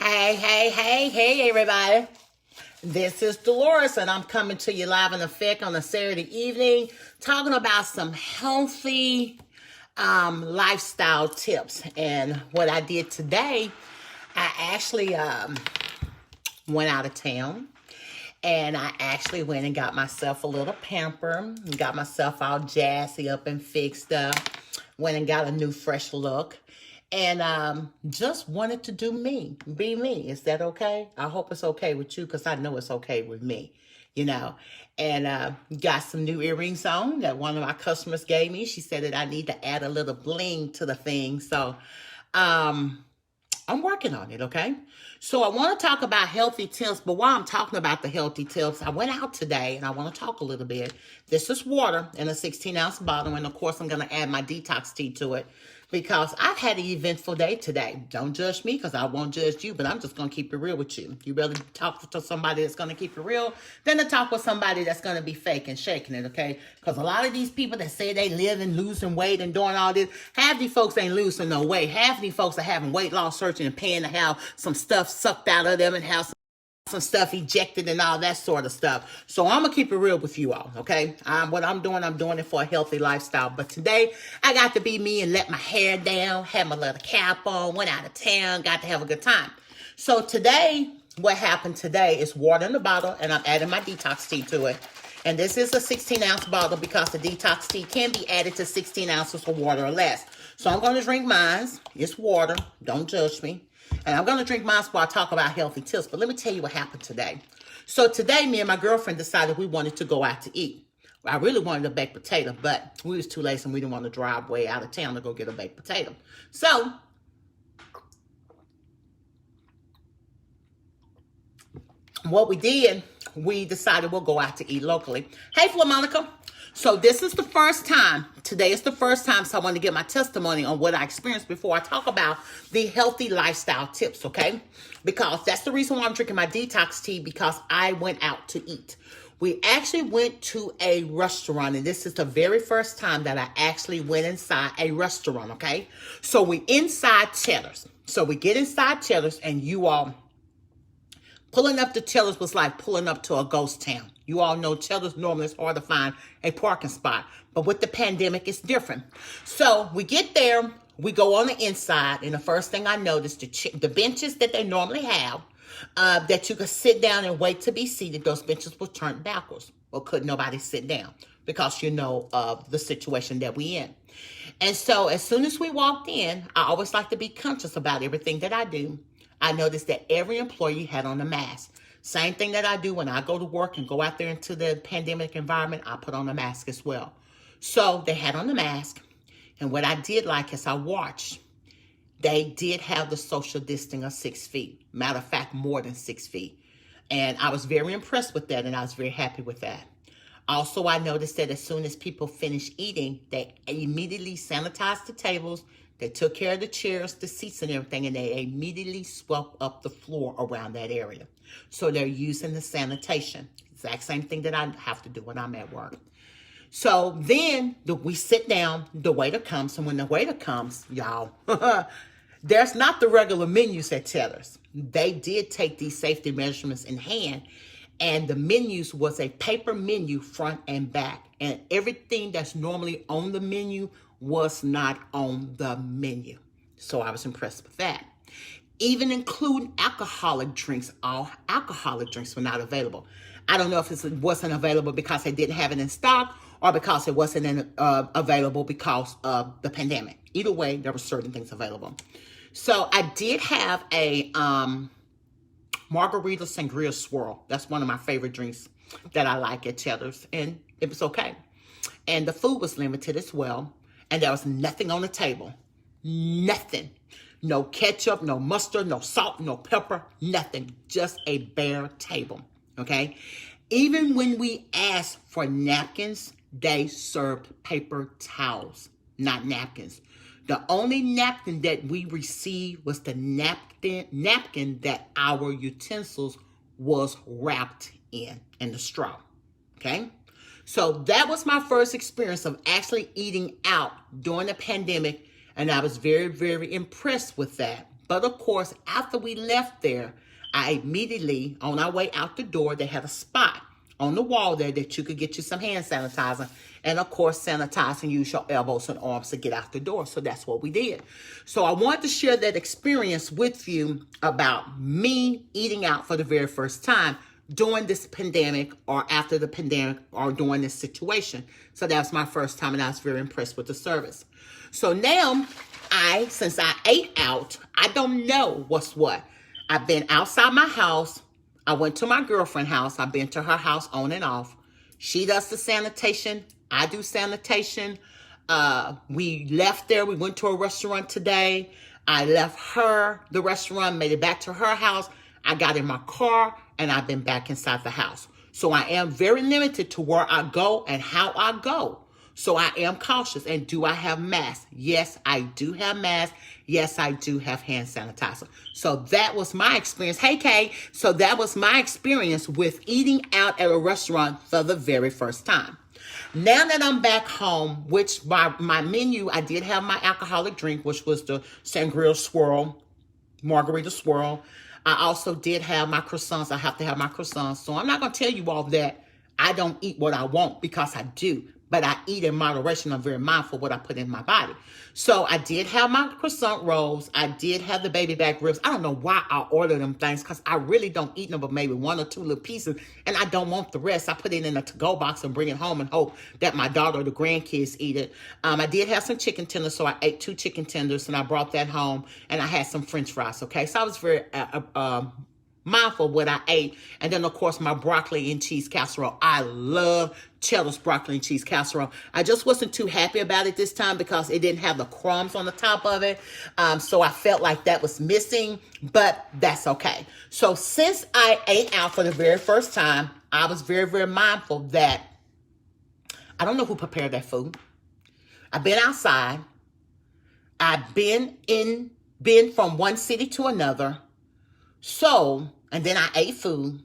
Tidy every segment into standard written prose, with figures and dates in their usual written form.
Hey, everybody. This is Dolores, and I'm coming to you live in effect on a Saturday evening, talking about some healthy lifestyle tips. And what I did today, I actually went out of town, and I actually went and got myself a little pamper, got myself all jazzy up and fixed up, went and got a new fresh look. And just wanted to do me, be me. Is that okay? I hope it's okay with you because I know it's okay with me, you know. And got some new earrings on that one of my customers gave me. She said that I need to add a little bling to the thing. So I'm working on it, okay? So I want to talk about healthy tips, but while I'm talking about the healthy tips, I went out today and I want to talk a little bit. This is water in a 16-ounce bottle, and of course I'm going to add my detox tea to it because I've had an eventful day today. Don't judge me because I won't judge you, but I'm just going to keep it real with you. You rather talk to somebody that's going to keep it real than to talk with somebody that's going to be fake and shaking it, okay? Because a lot of these people that say they live and losing weight and doing all this, half these folks ain't losing no weight. Half of these folks are having weight loss surgery and paying to have some stuff sucked out of them and have some stuff ejected and all that sort of stuff. So I'm gonna keep it real with you all, okay? What I'm doing it for a healthy lifestyle. But today I got to be me and let my hair down, had my little cap on, went out of town, got to have a good time. So today, what happened today is water in the bottle, and I'm adding my detox tea to it. And this is a 16-ounce bottle because the detox tea can be added to 16 ounces of water or less. So I'm going to drink mine. It's water. Don't judge me. And I'm going to drink mine while I talk about healthy tips. But let me tell you what happened today. So today, me and my girlfriend decided we wanted to go out to eat. I really wanted a baked potato, but we was too lazy and we didn't want to drive way out of town to go get a baked potato. So what we did, we decided we'll go out to eat locally. Hey, Monica. So this is the first time. Today is the first time, so I want to get my testimony on what I experienced before I talk about the healthy lifestyle tips, okay? Because that's the reason why I'm drinking my detox tea, because I went out to eat. We actually went to a restaurant, and this is the very first time that I actually went inside a restaurant, okay? So we inside Cheddar's. So we get inside Cheddar's, and you all... Pulling up to Cheddar's was like pulling up to a ghost town. You all know Cheddar's normally is hard to find a parking spot. But with the pandemic, it's different. So we get there, we go on the inside, and the first thing I noticed, the benches that they normally have, that you could sit down and wait to be seated, those benches were turned backwards. Or could nobody sit down because you know of the situation that we in. And so as soon as we walked in, I always like to be conscious about everything that I do. I noticed that every employee had on a mask. Same thing that I do when I go to work and go out there into the pandemic environment, I put on a mask as well. So they had on the mask. And what I did like is I watched. They did have the social distancing of 6 feet. Matter of fact, more than 6 feet. And I was very impressed with that, and I was very happy with that. Also, I noticed that as soon as people finished eating, they immediately sanitized the tables. They took care of the chairs, the seats, and everything, and they immediately swept up the floor around that area. So they're using the sanitation. Exact same thing that I have to do when I'm at work. So then we sit down, the waiter comes, and when the waiter comes, y'all, there's not the regular menus at Cheddar's. They did take these safety measurements in hand, and the menus was a paper menu front and back, and everything that's normally on the menu was not on the menu. So I was impressed with that. Even including alcoholic drinks, all alcoholic drinks were not available. I don't know if it wasn't available because they didn't have it in stock or because it wasn't available because of the pandemic. Either way, there were certain things available. So I did have a margarita sangria swirl. That's one of my favorite drinks that I like at Cheddar's, and it was okay. And the food was limited as well. And there was nothing on the table. Nothing. No ketchup, no mustard, no salt, no pepper, nothing. Just a bare table, okay? Even when we asked for napkins, they served paper towels, not napkins. The only napkin that we received was the napkin that our utensils was wrapped in the straw, okay? So that was my first experience of actually eating out during the pandemic, and I was very, very impressed with that. But of course, after we left there, I immediately, on our way out the door, they had a spot on the wall there that you could get you some hand sanitizer. And of course, sanitize and use your elbows and arms to get out the door. So that's what we did. So I wanted to share that experience with you about me eating out for the very first time during this pandemic or after the pandemic or during this situation. So that was my first time and I was very impressed with the service. So now since I ate out, I don't know what's what. I've been outside my house. I went to my girlfriend's house. I've been to her house on and off. She does the sanitation. I do sanitation. We left there. We went to a restaurant today. I left the restaurant, made it back to her house. I got in my car and I've been back inside the house. So I am very limited to where I go and how I go. So I am cautious. And do I have masks? Yes, I do have masks. Yes, I do have hand sanitizer. So that was my experience. Hey, Kay. So that was my experience with eating out at a restaurant for the very first time. Now that I'm back home, which my menu, I did have my alcoholic drink, which was the sangria swirl, margarita swirl. I also did have my croissants. I have to have my croissants. So I'm not going to tell you all that I don't eat what I want, because I do. But I eat in moderation. I'm very mindful of what I put in my body. So I did have my croissant rolls. I did have the baby back ribs. I don't know why I ordered them things, because I really don't eat them but maybe one or two little pieces. And I don't want the rest. I put it in a to-go box and bring it home and hope that my daughter or the grandkids eat it. I did have some chicken tenders. So I ate 2 chicken tenders and I brought that home. And I had some French fries. Okay. So I was very mindful of what I ate. And then, of course, my broccoli and cheese casserole. I love Cheddar's broccoli and cheese casserole. I just wasn't too happy about it this time because it didn't have the crumbs on the top of it. So I felt like that was missing, but that's okay. So since I ate out for the very first time, I was very, very mindful that I don't know who prepared that food. I've been outside. I've been from one city to another. So, and then I ate food.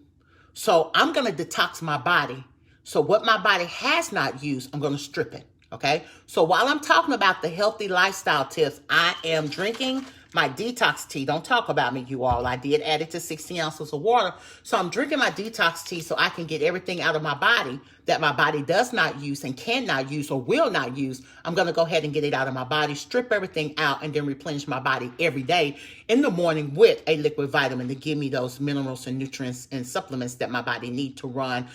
So I'm going to detox my body. So what my body has not used, I'm going to strip it. Okay. So while I'm talking about the healthy lifestyle tips, I am drinking my detox tea. Don't talk about me, you all. I did add it to 16 ounces of water. So I'm drinking my detox tea so I can get everything out of my body that my body does not use and cannot use or will not use. I'm going to go ahead and get it out of my body, strip everything out, and then replenish my body every day in the morning with a liquid vitamin to give me those minerals and nutrients and supplements that my body needs to run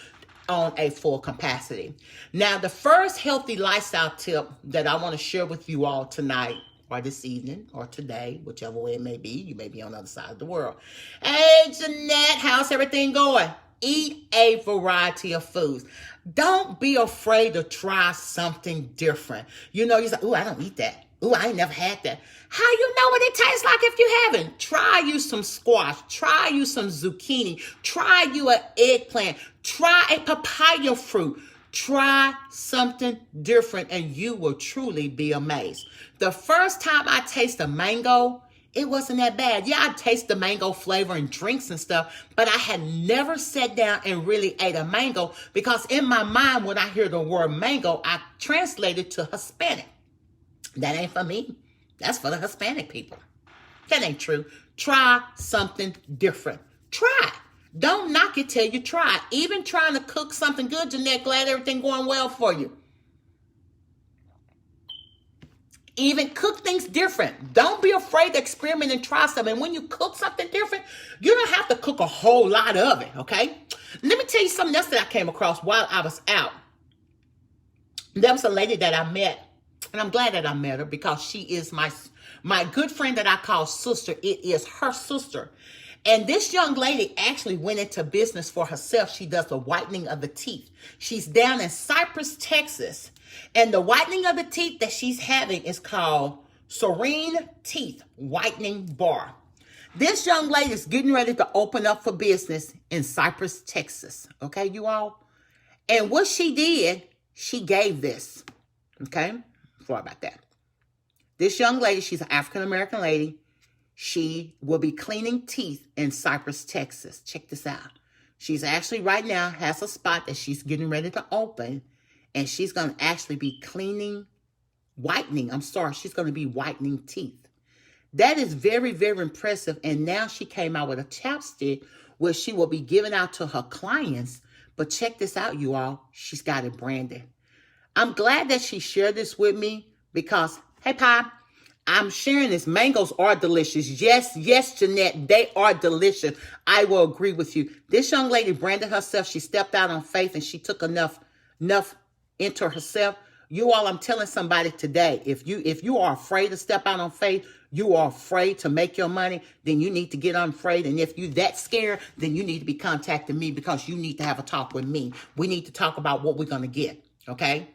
on a full capacity. Now, the first healthy lifestyle tip that I want to share with you all tonight, or this evening, or today, whichever way it may be. You may be on the other side of the world. Hey, Jeanette, how's everything going? Eat a variety of foods. Don't be afraid to try something different. You know, you're like, ooh, I don't eat that. Ooh, I ain't never had that. How you know what it tastes like if you haven't? Try you some squash. Try you some zucchini. Try you an eggplant. Try a papaya fruit. Try something different and you will truly be amazed. The first time I tasted a mango, it wasn't that bad. Yeah, I taste the mango flavor in drinks and stuff, but I had never sat down and really ate a mango because in my mind, when I hear the word mango, I translate it to Hispanic. That ain't for me. That's for the Hispanic people. That ain't true. Try something different. Try it. Don't knock it till you try. Even trying to cook something good, Jeanette, glad everything going well for you. Even cook things different. Don't be afraid to experiment and try something. And when you cook something different, you don't have to cook a whole lot of it, okay? Let me tell you something else that I came across while I was out. There was a lady that I met, and I'm glad that I met her because she is my good friend that I call sister. It is her sister. And this young lady actually went into business for herself. She does the whitening of the teeth. She's down in Cypress, Texas. And the whitening of the teeth that she's having is called Serene Teeth Whitening Bar. This young lady is getting ready to open up for business in Cypress, Texas. Okay, you all? And what she did, she gave this. Okay? Sorry about that. This young lady, she's an African-American lady. She will be cleaning teeth in Cypress, Texas. Check this out. She's actually right now has a spot that she's getting ready to open. And she's going to actually be whitening. She's going to be whitening teeth. That is very, very impressive. And now she came out with a chapstick where she will be giving out to her clients. But check this out, you all. She's got it branded. I'm glad that she shared this with me because, hey, Pie, I'm sharing this. Mangoes are delicious. Yes, yes, Jeanette, they are delicious. I will agree with you. This young lady branded herself. She stepped out on faith and she took enough into herself. You all, I'm telling somebody today, if you are afraid to step out on faith, you are afraid to make your money, then you need to get unafraid. And if you that scared, then you need to be contacting me because you need to have a talk with me. We need to talk about what we're going to get, okay?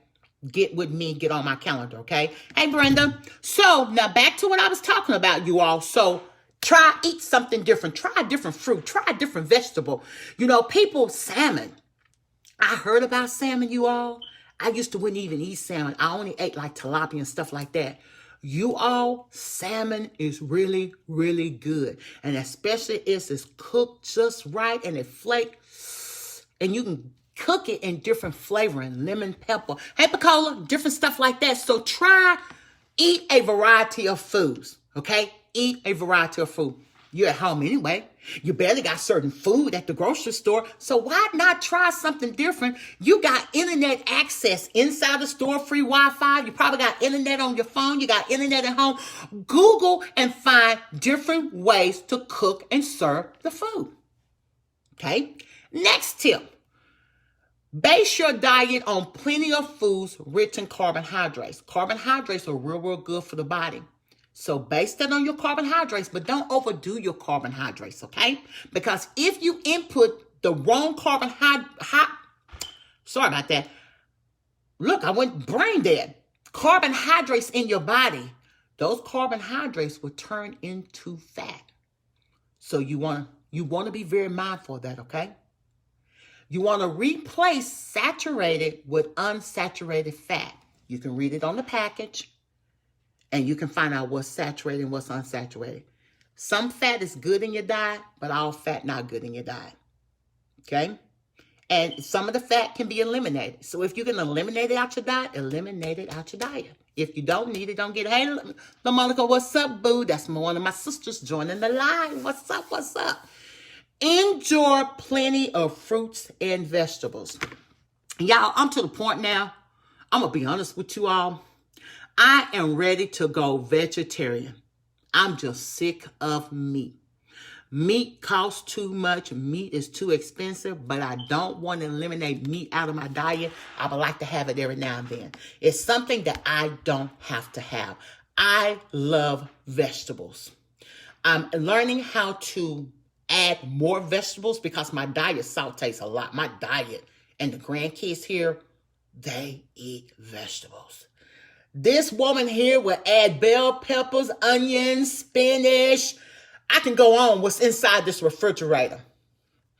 Get with me, get on my calendar, okay? Hey, Brenda. So now back to what I was talking about, you all. So eat something different. Try a different fruit. Try a different vegetable. You know, salmon. I heard about salmon, you all. I used to wouldn't even eat salmon. I only ate like tilapia and stuff like that. You all, salmon is really, really good. And especially if it's cooked just right and it flakes. And you can cook it in different flavoring, lemon, pepper, Coca-Cola, different stuff like that. So eat a variety of foods, okay? Eat a variety of food. You're at home anyway. You barely got certain food at the grocery store. So why not try something different? You got internet access inside the store, free Wi-Fi. You probably got internet on your phone. You got internet at home. Google and find different ways to cook and serve the food. Okay? Next tip. Base your diet on plenty of foods rich in carbohydrates. Carbohydrates are real, real good for the body. So base that on your carbohydrates, but don't overdo your carbohydrates, okay? Because if you input the wrong sorry about that. Look, I went brain dead. Carbohydrates in your body, those carbohydrates will turn into fat. So you want to be very mindful of that, okay? You want to replace saturated with unsaturated fat. You can read it on the package. And you can find out what's saturated and what's unsaturated. Some fat is good in your diet, but all fat not good in your diet. Okay? And some of the fat can be eliminated. So if you can eliminate it out your diet, eliminate it out your diet. If you don't need it, don't get it. Hey, LaMonica, what's up, boo? That's one of my sisters joining the line. What's up? What's up? Enjoy plenty of fruits and vegetables. Y'all, I'm to the point now. I'm going to be honest with you all. I am ready to go vegetarian. I'm just sick of meat. Meat costs too much. Meat is too expensive, but I don't want to eliminate meat out of my diet. I would like to have it every now and then. It's something that I don't have to have. I love vegetables. I'm learning how to add more vegetables because my diet sautés a lot. My diet and the grandkids here, they eat vegetables. This woman here will add bell peppers, onions, spinach. I can go on what's inside this refrigerator.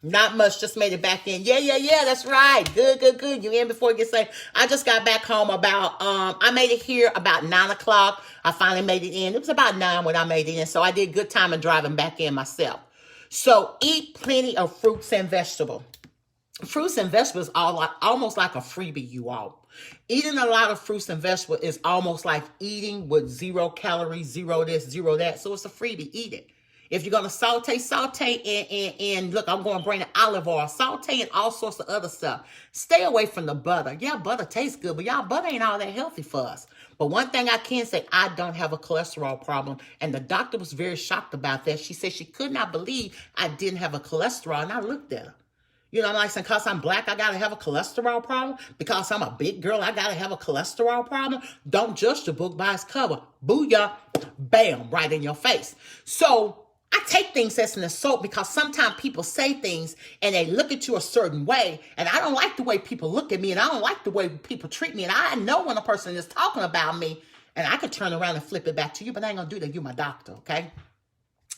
Not much, just made it back in. Yeah, that's right. Good. You in before you get saved. I just got back home I made it here about 9 o'clock. I finally made it in. It was about 9 when I made it in. So I did good time in driving back in myself. So eat plenty of fruits and vegetables. Fruits and vegetables are almost like a freebie, you all. Eating a lot of fruits and vegetables is almost like eating with 0 calories, 0 this, 0 that. So it's a freebie. Eat it. If you're going to saute and look, I'm going to bring the olive oil, saute and all sorts of other stuff. Stay away from the butter. Yeah, butter tastes good, but y'all, butter ain't all that healthy for us. But one thing I can say, I don't have a cholesterol problem. And the doctor was very shocked about that. She said she could not believe I didn't have a cholesterol. And I looked at her. You know, I'm like saying, because I'm black, I got to have a cholesterol problem. Because I'm a big girl, I got to have a cholesterol problem. Don't judge the book by its cover. Booyah, bam, right in your face. So I take things as an assault because sometimes people say things and they look at you a certain way. And I don't like the way people look at me. And I don't like the way people treat me. And I know when a person is talking about me. And I could turn around and flip it back to you. But I ain't going to do that. You're my doctor, okay?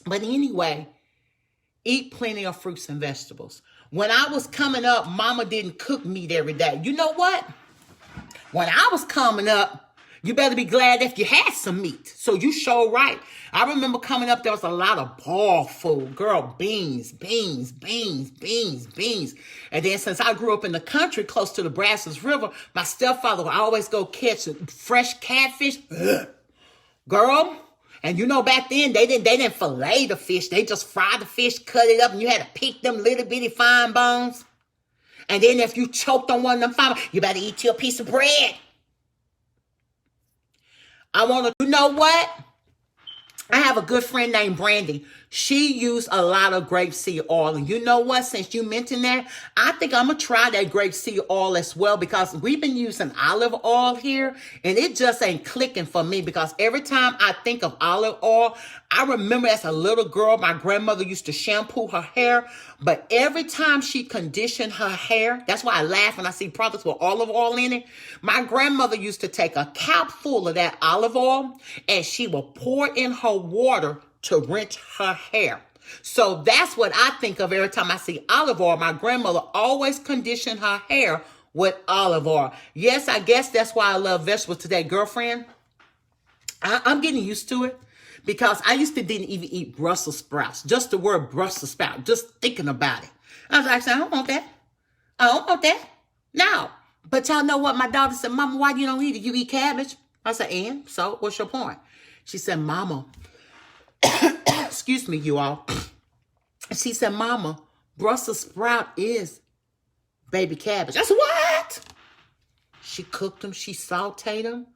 But anyway, eat plenty of fruits and vegetables. When I was coming up, mama didn't cook meat every day. You know what? When I was coming up, you better be glad if you had some meat. So you sure right. I remember coming up, there was a lot of boiled food. Girl, beans. And then since I grew up in the country close to the Brazos River, my stepfather would always go catch fresh catfish. Ugh. Girl, And you know, back then they didn't fillet the fish. They just fried the fish, cut it up, and you had to pick them little bitty fine bones. And then if you choked on one of them fine bones, you better eat your piece of bread. You know what? I have a good friend named Brandy. She used a lot of grapeseed oil. And you know what? Since you mentioned that, I think I'm going to try that grapeseed oil as well, because we've been using olive oil here and it just ain't clicking for me, because every time I think of olive oil, I remember as a little girl, my grandmother used to shampoo her hair, but every time she conditioned her hair, that's why I laugh when I see products with olive oil in it. My grandmother used to take a cap full of that olive oil and she will pour it in her water to rinse her hair. So that's what I think of every time I see olive oil. My grandmother always conditioned her hair with olive oil. Yes, I guess that's why I love vegetables today, girlfriend. I'm getting used to it, because I used to didn't even eat Brussels sprouts. Just the word Brussels sprout, just thinking about it. I was like, I don't want that. I don't want that. No. But y'all know what? My daughter said, Mama, why you don't eat it? You eat cabbage? I said, and? So what's your point? She said, Mama, excuse me, you all. She said, Mama, Brussels sprout is baby cabbage. I said, what? She cooked them. She sauteed them.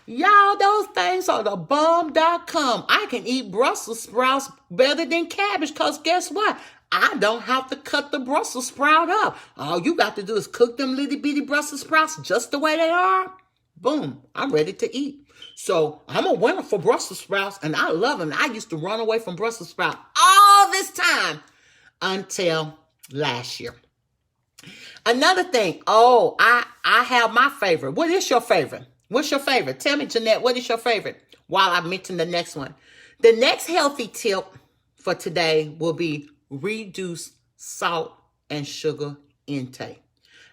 Y'all, those things are the bomb.com. I can eat Brussels sprouts better than cabbage, because guess what? I don't have to cut the Brussels sprout up. All you got to do is cook them little bitty Brussels sprouts just the way they are. Boom, I'm ready to eat. So I'm a winner for Brussels sprouts, and I love them. I used to run away from Brussels sprouts all this time until last year. Another thing, I have my favorite. What is your favorite? What's your favorite? Tell me, Jeanette, what is your favorite? While I mention the next one. The next healthy tip for today will be reduce salt and sugar intake.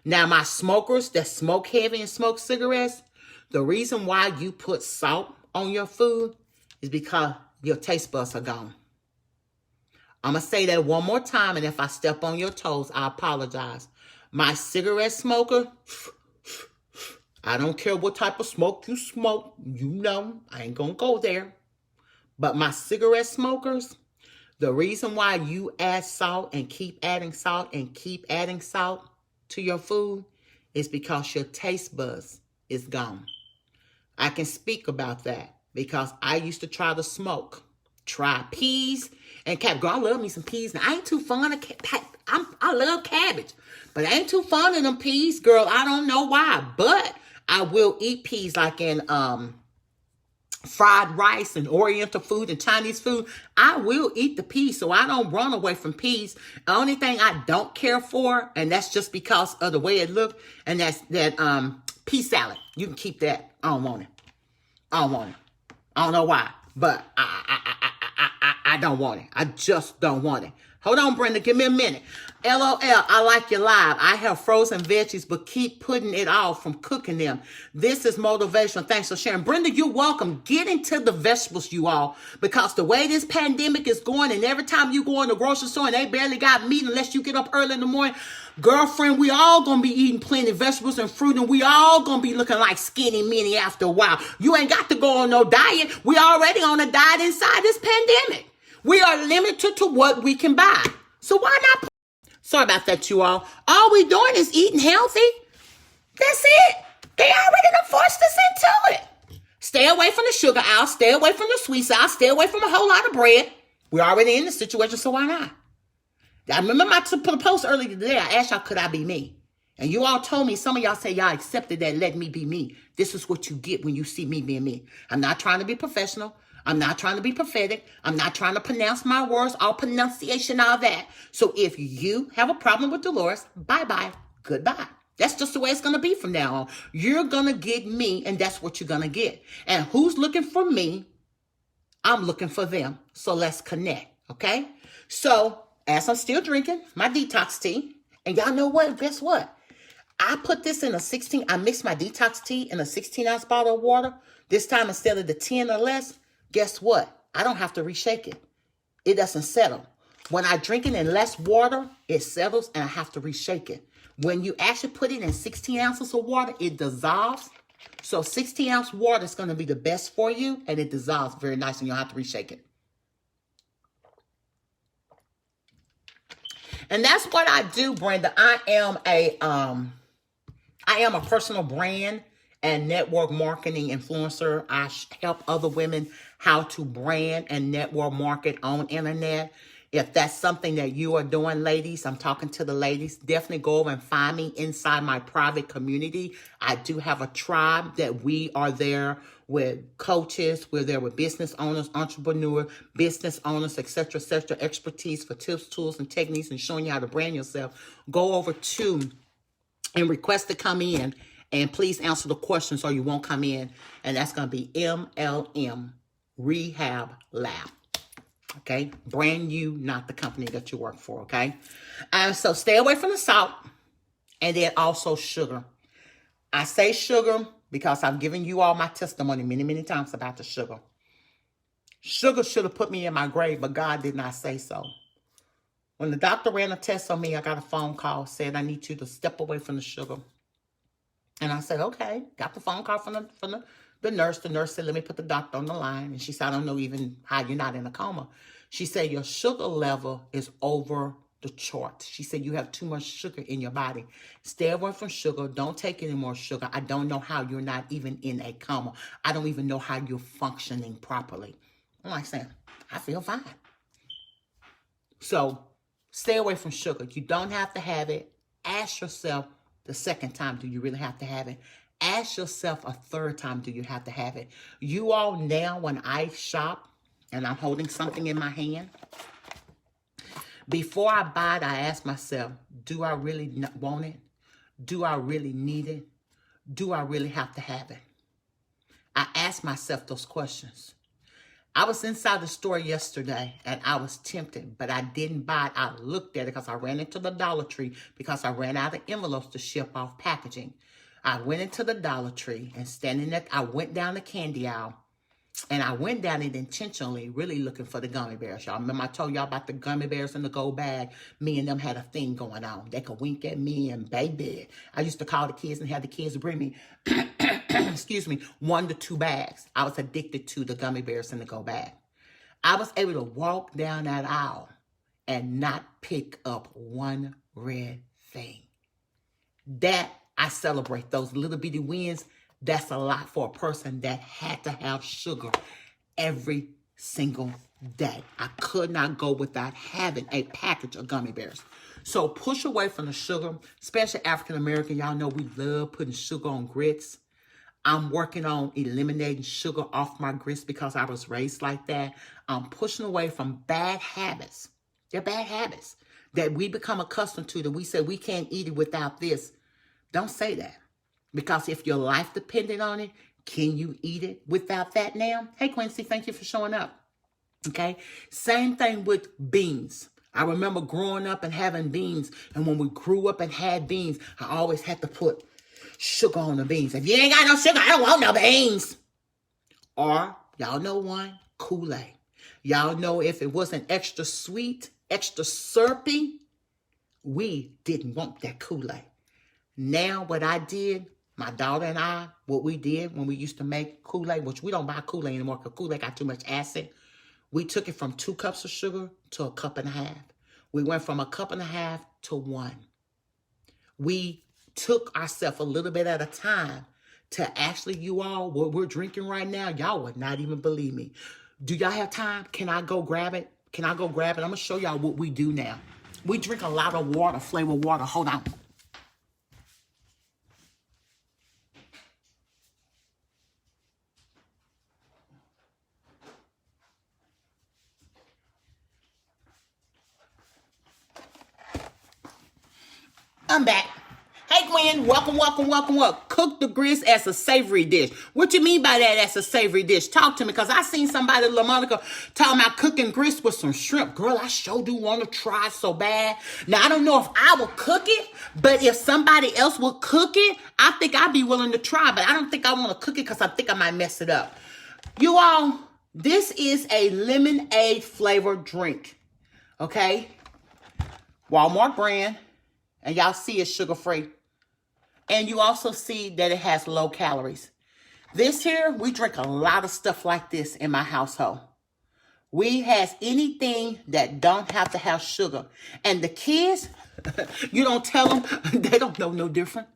Now, my smokers that smoke heavy and smoke cigarettes, the reason why you put salt on your food is because your taste buds are gone. I'm going to say that one more time, and if I step on your toes, I apologize. My cigarette smoker, I don't care what type of smoke you smoke. You know, I ain't going to go there. But my cigarette smokers, the reason why you add salt and keep adding salt and keep adding salt to your food is because your taste buds is gone. I can speak about that because I used to try to smoke. Try peas and cabbage. Girl, I love me some peas. Now, I ain't too fond of I love cabbage, but I ain't too fond of them peas, girl. I don't know why, but I will eat peas like in fried rice and Oriental food and Chinese food. I will eat the peas, so I don't run away from peas. The only thing I don't care for, and that's just because of the way it looked, and that's that pea salad. You can keep that. I don't want it. I don't want it. I don't know why, but I don't want it. I just don't want it. Hold on, Brenda. Give me a minute. LOL, I like you live. I have frozen veggies, but keep putting it off from cooking them. This is motivational. Thanks for sharing. Brenda, you're welcome. Get into the vegetables, you all, because the way this pandemic is going, and every time you go in the grocery store and they barely got meat unless you get up early in the morning, girlfriend, we all going to be eating plenty of vegetables and fruit, and we all going to be looking like skinny mini after a while. You ain't got to go on no diet. We already on a diet inside this pandemic. We are limited to what we can buy. So why not? Sorry about that, you all. All we doing is eating healthy. That's it. They already done forced us into it. Stay away from the sugar aisle. Stay away from the sweet aisle. Stay away from a whole lot of bread. We're already in the situation, so why not? I remember I put a post earlier today. I asked y'all, could I be me? And you all told me, some of y'all say y'all accepted that, let me be me. This is what you get when you see me being me. I'm not trying to be professional. I'm not trying to be prophetic. I'm not trying to pronounce my words, all pronunciation, all that. So if you have a problem with Dolores, bye-bye, goodbye. That's just the way it's going to be from now on. You're going to get me, and that's what you're going to get. And who's looking for me? I'm looking for them. So let's connect, okay? So as I'm still drinking my detox tea, and y'all know what? Guess what? I put this in I mixed my detox tea in a 16-ounce bottle of water. This time, instead of the 10 or less, guess what? I don't have to reshake it. It doesn't settle. When I drink it in less water, it settles and I have to reshake it. When you actually put it in 16 ounces of water, it dissolves So 16-ounce water is going to be the best for you, and it dissolves very nice, and you don't have to reshake it. And that's what I do, Brenda. I am a personal brand and network marketing influencer. I help other women how to brand and network market on internet. If that's something that you are doing, ladies, I'm talking to the ladies, definitely go over and find me inside my private community. I do have a tribe that we are there with coaches. We're there with business owners, entrepreneurs, business owners, etc., expertise for tips, tools, and techniques and showing you how to brand yourself. Go over to and request to come in, and please answer the questions or you won't come in. And that's going to be MLM Rehab Lab. Okay, brand you, not the company that you work for. Okay, and so stay away from the salt, and then also sugar. I say sugar because I've given you all my testimony many times about the sugar. Sugar should have put me in my grave, but God did not say so. When the doctor ran a test on me, I got a phone call, said I need you to step away from the sugar. And I said, okay. Got the phone call from the nurse. The nurse said, let me put the doctor on the line. And she said, I don't know even how you're not in a coma. She said, your sugar level is over the chart. She said, you have too much sugar in your body. Stay away from sugar. Don't take any more sugar. I don't know how you're not even in a coma. I don't even know how you're functioning properly. I'm like saying, I feel fine. So stay away from sugar. You don't have to have it. Ask yourself the second time, do you really have to have it? Ask yourself a third time, do you have to have it? You all now, when I shop and I'm holding something in my hand, before I buy it, I ask myself, do I really want it? Do I really need it? Do I really have to have it? I ask myself those questions. I was inside the store yesterday and I was tempted, but I didn't buy it. I looked at it because I ran into the Dollar Tree because I ran out of envelopes to ship off packaging. I went into the Dollar Tree and I went down the candy aisle, and I went down it intentionally, really looking for the gummy bears. Y'all remember I told y'all about the gummy bears in the gold bag? Me and them had a thing going on. They could wink at me and baby. I used to call the kids and have the kids bring me, excuse me, 1 to 2 bags. I was addicted to the gummy bears in the gold bag. I was able to walk down that aisle and not pick up one red thing. That I celebrate those little bitty wins. That's a lot for a person that had to have sugar every single day. I could not go without having a package of gummy bears. So push away from the sugar, especially African American. Y'all know we love putting sugar on grits. I'm working on eliminating sugar off my grits because I was raised like that. I'm pushing away from bad habits. They're bad habits that we become accustomed to, that we say we can't eat it without this. Don't say that. Because if your life depended on it, can you eat it without that now? Hey, Quincy, thank you for showing up. Okay? Same thing with beans. I remember growing up and having beans. And when we grew up and had beans, I always had to put sugar on the beans. If you ain't got no sugar, I don't want no beans. Or, y'all know one, Kool-Aid. Y'all know if it wasn't extra sweet, extra syrupy, we didn't want that Kool-Aid. Now, what I did, my daughter and I, what we did when we used to make Kool-Aid, which we don't buy Kool-Aid anymore because Kool-Aid got too much acid. We took it from 2 cups of sugar to 1.5 cups. We went from 1.5 cups to 1. We took ourselves a little bit at a time to actually, you all, what we're drinking right now, y'all would not even believe me. Do y'all have time? Can I go grab it? Can I go grab it? I'm going to show y'all what we do now. We drink a lot of water, flavored water. Hold on. I'm back. Hey, Gwen, welcome. Cook the grits as a savory dish. What you mean by that as a savory dish? Talk to me, because I seen somebody, LaMonica, talking about cooking grits with some shrimp. Girl, I sure do want to try so bad. Now, I don't know if I will cook it, but if somebody else will cook it, I think I'd be willing to try, but I don't think I want to cook it because I think I might mess it up. You all, this is a lemonade flavored drink, okay? Walmart brand. And y'all see it's sugar-free. And you also see that it has low calories. This here, we drink a lot of stuff like this in my household. We has anything that don't have to have sugar. And the kids, you don't tell them, they don't know no different.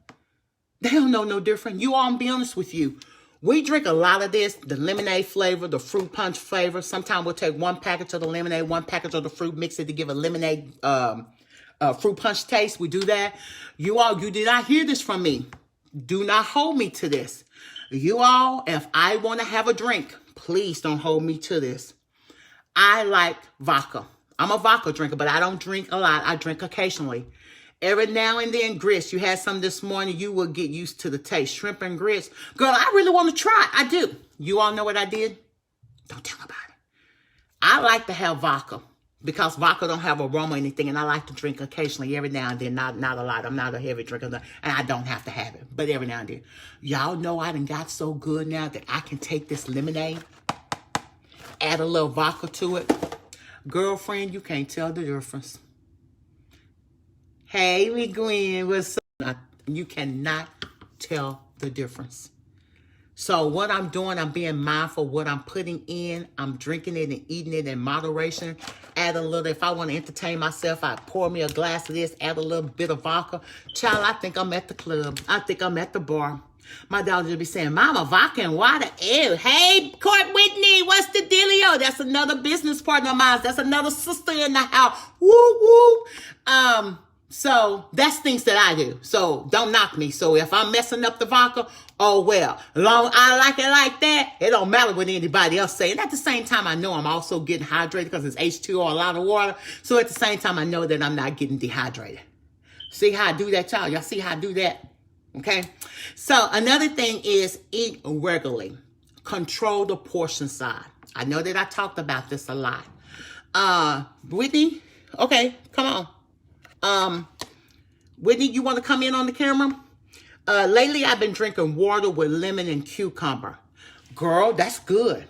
They don't know no different. You all, I'm be honest with you. We drink a lot of this, the lemonade flavor, the fruit punch flavor. Sometimes we'll take one package of the lemonade, one package of the fruit, mix it to give a lemonade fruit punch taste. We do that. You all, you did not hear this from me. Do not hold me to this. You all, if I want to have a drink, please don't hold me to this. I like vodka. I'm a vodka drinker, but I don't drink a lot. I drink occasionally. Every now and then, grits. You had some this morning. You will get used to the taste. Shrimp and grits. Girl, I really want to try it. I do. You all know what I did? Don't tell nobody. I like to have vodka because vodka don't have aroma or anything, and I like to drink occasionally every now and then. Not a lot. I'm not a heavy drinker, and I don't have to have it, but every now and then. Y'all know I done got so good now that I can take this lemonade, add a little vodka to it. Girlfriend, you can't tell the difference. Hey, me Gwen, what's up? You cannot tell the difference. So what I'm doing, I'm being mindful of what I'm putting in. I'm drinking it and eating it in moderation. Add a little, if I want to entertain myself, I pour me a glass of this, add a little bit of vodka. Child, I think I'm at the club. I think I'm at the bar. My daughter just be saying, Mama, vodka and water. Ew. Hey, Court Whitney, what's the dealio? That's another business partner of mine. That's another sister in the house. Woo, woo. So that's things that I do. So don't knock me. So if I'm messing up the vodka, oh well. Long I like it like that, it don't matter what anybody else say. And at the same time, I know I'm also getting hydrated because it's H2O, a lot of water. So at the same time, I know that I'm not getting dehydrated. See how I do that, y'all? Y'all see how I do that? Okay. So another thing is eat regularly. Control the portion size. I know that I talked about this a lot. Whitney, okay, come on. Whitney, you want to come in on the camera? Lately, I've been drinking water with lemon and cucumber. Girl, that's good.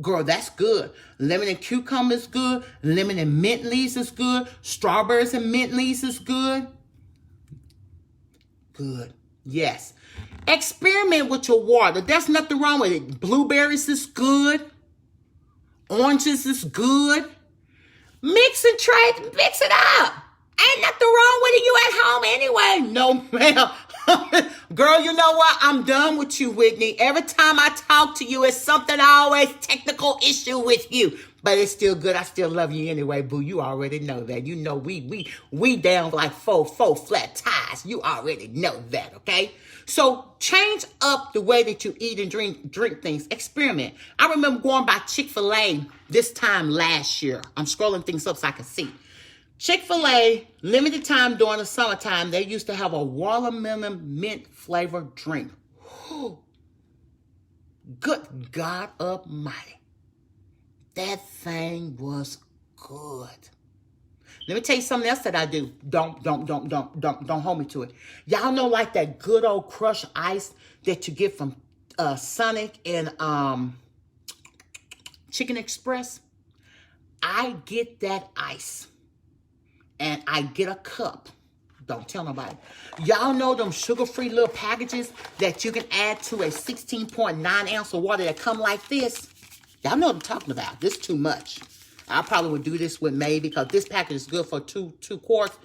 Girl, that's good. Lemon and cucumber is good. Lemon and mint leaves is good. Strawberries and mint leaves is good. Good. Yes. Experiment with your water. There's nothing wrong with it. Blueberries is good. Oranges is good. Mix and trade. Mix it up. Ain't nothing wrong with it. You at home anyway. No, ma'am. Girl, you know what? I'm done with you, Whitney. Every time I talk to you, it's something always technical issue with you. But it's still good. I still love you anyway, boo. You already know that. You know we down like four flat tires. You already know that, okay? So change up the way that you eat and drink things. Experiment. I remember going by Chick-fil-A this time last year. I'm scrolling things up so I can see. Chick-fil-A, limited time during the summertime, they used to have a watermelon mint flavored drink. Good God Almighty. That thing was good. Let me tell you something else that I do. Don't hold me to it. Y'all know like that good old crushed ice that you get from Sonic and Chicken Express? I get that ice. And I get a cup. Don't tell nobody. Y'all know them sugar-free little packages that you can add to a 16.9 ounce of water that come like this? Y'all know what I'm talking about. This is too much. I probably would do this with May because this package is good for two quarts.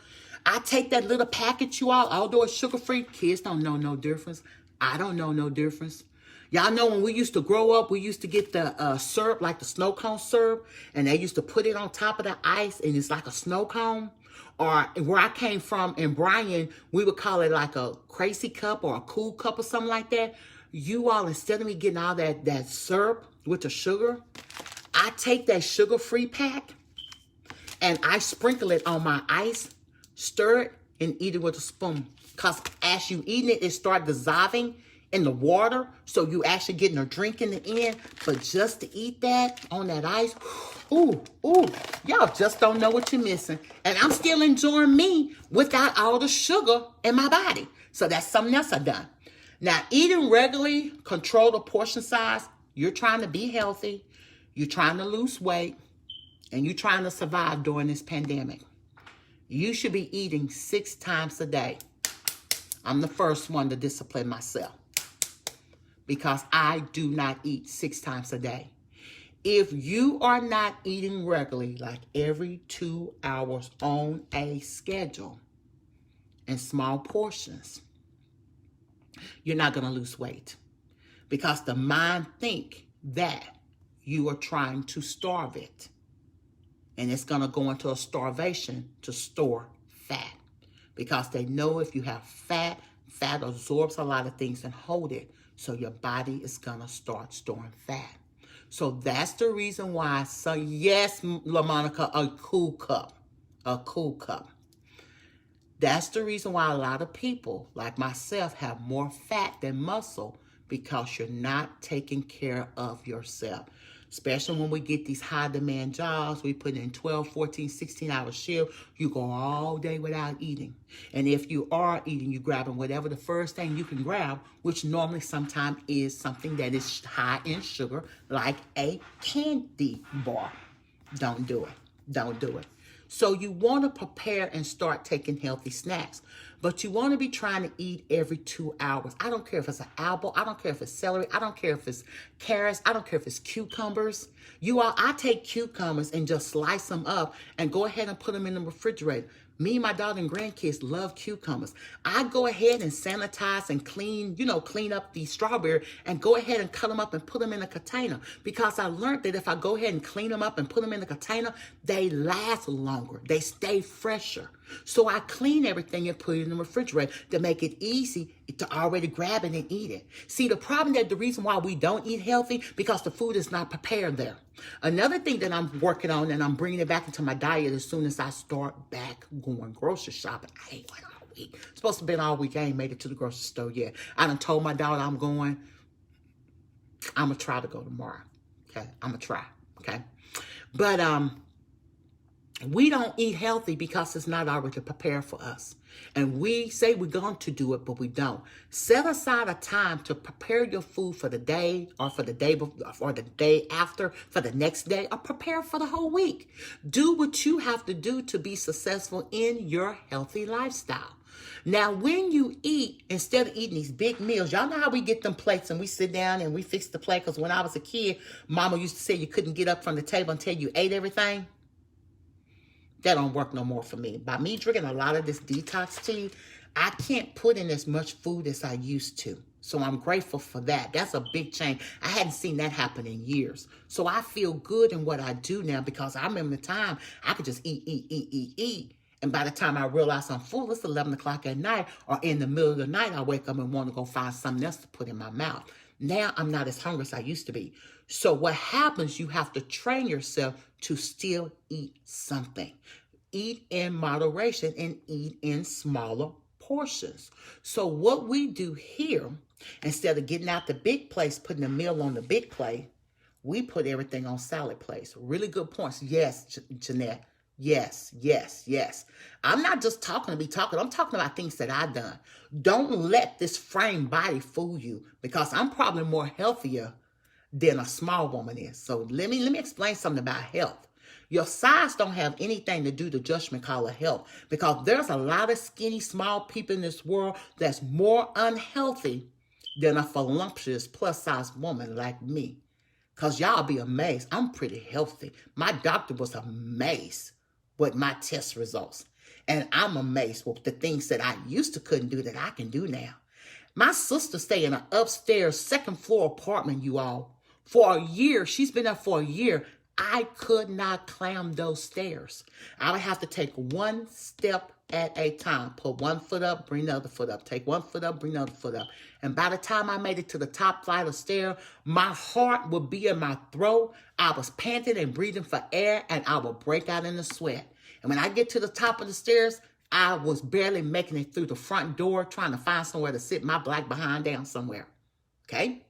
I take that little package, you all, although it's sugar-free. Kids don't know no difference. I don't know no difference. Y'all know when we used to grow up, we used to get the syrup, like the snow cone syrup, and they used to put it on top of the ice, and it's like a snow cone. Or where I came from in Bryan, we would call it like a crazy cup or a cool cup or something like that. You all, instead of me getting all that syrup with the sugar, I take that sugar-free pack and I sprinkle it on my ice, stir it, and eat it with a spoon. Because as you eating it, it starts dissolving in the water. So you actually getting a drink in the end. But just to eat that on that ice, ooh, y'all just don't know what you're missing. And I'm still enjoying me without all the sugar in my body. So that's something else I've done. Now, eating regularly, control the portion size. You're trying to be healthy. You're trying to lose weight. And you're trying to survive during this pandemic. You should be eating 6 times a day. I'm the first one to discipline myself because I do not eat 6 times a day. If you are not eating regularly, like every 2 hours on a schedule in small portions, you're not going to lose weight because the mind think that you are trying to starve it. And it's going to go into a starvation to store fat because they know if you have fat, fat absorbs a lot of things and hold it. So your body is going to start storing fat. So that's the reason why. So yes, LaMonica, a cool cup. That's the reason why a lot of people, like myself, have more fat than muscle because you're not taking care of yourself. Especially when we get these high demand jobs, we put in 12, 14, 16-hour shift. You go all day without eating. And if you are eating, you're grabbing whatever the first thing you can grab, which normally sometimes is something that is high in sugar, like a candy bar. Don't do it. Don't do it. So you want to prepare and start taking healthy snacks, but you want to be trying to eat every 2 hours. I don't care if it's an apple. I don't care if it's celery. I don't care if it's carrots. I don't care if it's cucumbers. I take cucumbers and just slice them up and go ahead and put them in the refrigerator. Me, my daughter, and grandkids love cucumbers. I go ahead and sanitize and clean up the strawberry and go ahead and cut them up and put them in a container because I learned that if I go ahead and clean them up and put them in a container, they last longer. They stay fresher. So I clean everything and put it in the refrigerator to make it easy to already grab it and eat it. See, the reason why we don't eat healthy because the food is not prepared there. Another thing that I'm working on and I'm bringing it back into my diet as soon as I start back going grocery shopping. I ain't went all week. It's supposed to have been all week. I ain't made it to the grocery store yet. I done told my daughter I'm going. I'm going to try to go tomorrow. Okay? I'm going to try. Okay? But, we don't eat healthy because it's not already prepared for us. And we say we're going to do it, but we don't. Set aside a time to prepare your food for the day or for the day before or the day after, for the next day, or prepare for the whole week. Do what you have to do to be successful in your healthy lifestyle. Now, when you eat, instead of eating these big meals, y'all know how we get them plates and we sit down and we fix the plate? Because when I was a kid, Mama used to say you couldn't get up from the table until you ate everything. That don't work no more for me. By me drinking a lot of this detox tea, I can't put in as much food as I used to. So I'm grateful for that. That's a big change. I hadn't seen that happen in years. So I feel good in what I do now because I remember the time I could just eat. And by the time I realize I'm full, it's 11 o'clock at night or in the middle of the night, I wake up and want to go find something else to put in my mouth. Now I'm not as hungry as I used to be. So what happens, you have to train yourself to still eat something. Eat in moderation and eat in smaller portions. So what we do here, instead of getting out the big plates, putting the meal on the big plate, we put everything on salad plates. Really good points. Yes, Jeanette. Yes. I'm not just talking to be talking. I'm talking about things that I've done. Don't let this frame body fool you because I'm probably more healthier than a small woman is. So let me explain something about health. Your size don't have anything to do with the judgment call of health because there's a lot of skinny, small people in this world that's more unhealthy than a voluptuous plus-size woman like me. Because y'all be amazed. I'm pretty healthy. My doctor was amazed with my test results. And I'm amazed with the things that I used to couldn't do that I can do now. My sister stay in an upstairs second floor apartment, you all. For a year, she's been there for a year. I could not climb those stairs. I would have to take one step at a time. Put one foot up, bring the other foot up. Take one foot up, bring the other foot up. And by the time I made it to the top flight of stairs, my heart would be in my throat. I was panting and breathing for air, and I would break out in a sweat. And when I get to the top of the stairs, I was barely making it through the front door, trying to find somewhere to sit my black behind down somewhere. Okay?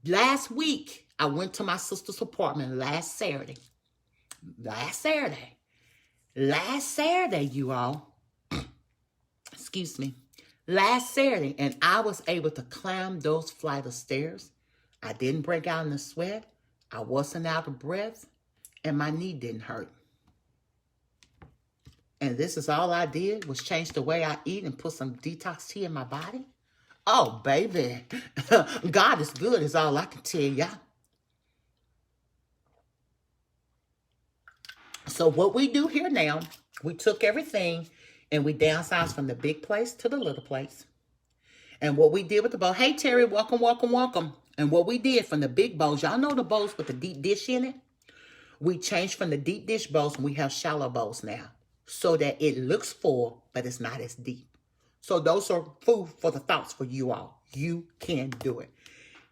Last week, I went to my sister's apartment last Saturday, you all. Excuse me. Last Saturday, and I was able to climb those flight of stairs. I didn't break out in a sweat. I wasn't out of breath, and my knee didn't hurt. And this is all I did was change the way I eat and put some detox tea in my body? Oh, baby. God is good is all I can tell y'all. So what we do here now, we took everything and we downsized from the big place to the little place. And what we did with the bowl, hey, Terry, welcome, welcome, welcome. And what we did from the big bowls, y'all know the bowls with the deep dish in it? We changed from the deep dish bowls and we have shallow bowls now so that it looks full, but it's not as deep. So those are food for the thoughts for you all. You can do it.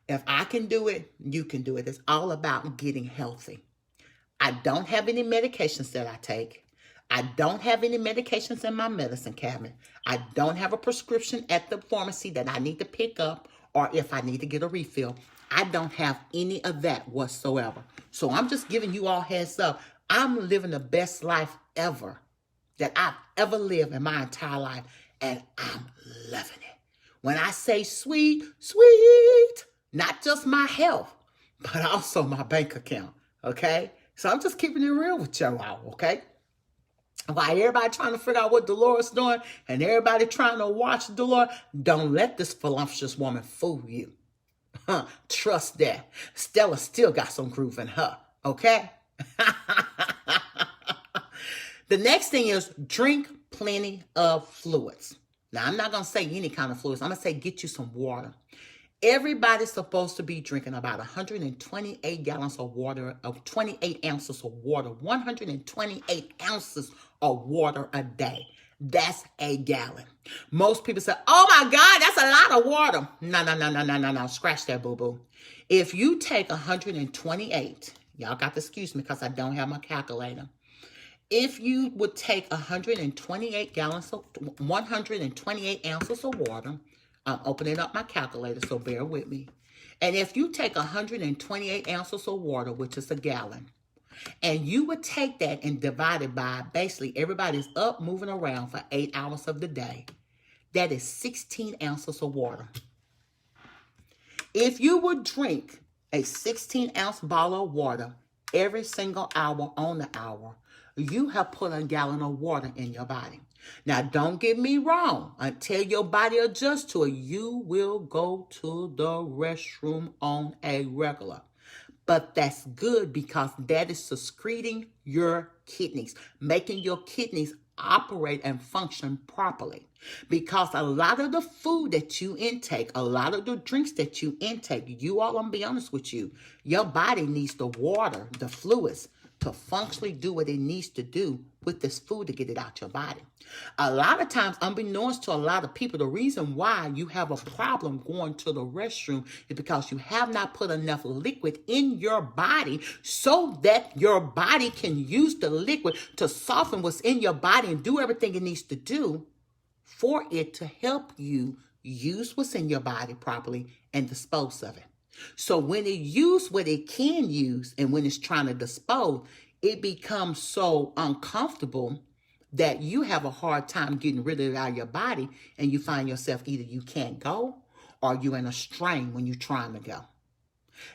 If I can do it, you can do it. It's all about getting healthy. I don't have any medications that I take. I don't have any medications in my medicine cabinet. I don't have a prescription at the pharmacy that I need to pick up or if I need to get a refill. I don't have any of that whatsoever. So I'm just giving you all heads up. I'm living the best life ever that I've ever lived in my entire life. And I'm loving it. When I say sweet, sweet, not just my health, but also my bank account. Okay? So I'm just keeping it real with y'all, okay? While everybody trying to figure out what Dolores doing and everybody trying to watch Dolores, don't let this voluptuous woman fool you. Trust that. Stella still got some groove in her, okay? The next thing is drink plenty of fluids. Now, I'm not going to say any kind of fluids. I'm going to say get you some water. Everybody's supposed to be drinking about 128 gallons of water, of 28 ounces of water, 128 ounces of water a day. That's a gallon. Most people say, oh my God, that's a lot of water. No. Scratch that, boo-boo. If you take 128, y'all got to excuse me because I don't have my calculator. If you would take 128 ounces of water, I'm opening up my calculator, so bear with me. And if you take 128 ounces of water, which is a gallon, and you would take that and divide it by basically everybody's up moving around for 8 hours of the day, that is 16 ounces of water. If you would drink a 16-ounce bottle of water every single hour on the hour, you have put a gallon of water in your body. Now, don't get me wrong. Until your body adjusts to it, you will go to the restroom on a regular. But that's good because that is secreting your kidneys, making your kidneys operate and function properly. Because a lot of the food that you intake, a lot of the drinks that you intake, you all, I'm gonna be honest with you, your body needs the water, the fluids, to functionally do what it needs to do with this food to get it out your body. A lot of times, unbeknownst to a lot of people, the reason why you have a problem going to the restroom is because you have not put enough liquid in your body so that your body can use the liquid to soften what's in your body and do everything it needs to do for it to help you use what's in your body properly and dispose of it. So when it uses what it can use and when it's trying to dispose, it becomes so uncomfortable that you have a hard time getting rid of it out of your body and you find yourself either you can't go or you're in a strain when you're trying to go.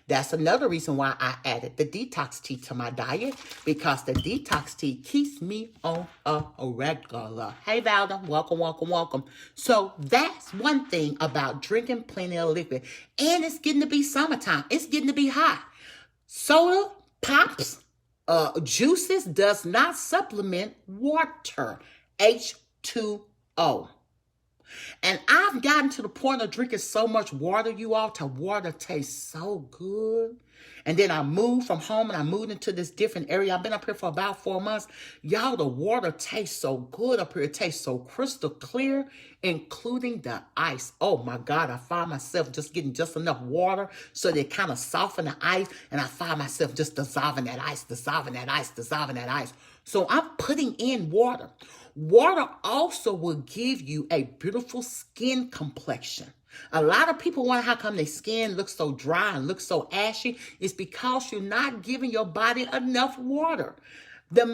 That's another reason why I added the detox tea to my diet, because the detox tea keeps me on a regular. Hey, Valda, welcome, welcome, welcome. So that's one thing about drinking plenty of liquid. And it's getting to be summertime. It's getting to be hot. Soda, pops, juices does not supplement water, H2O. And I've gotten to the point of drinking so much water, you all, to water tastes so good. And then I moved from home and I moved into this different area. I've been up here for about 4 months. Y'all, the water tastes so good up here. It tastes so crystal clear, including the ice. Oh my God, I find myself just getting just enough water so they kind of soften the ice. And I find myself just dissolving that ice, dissolving that ice, dissolving that ice. So I'm putting in water. Water also will give you a beautiful skin complexion. A lot of people wonder how come their skin looks so dry and looks so ashy. It's because you're not giving your body enough water. The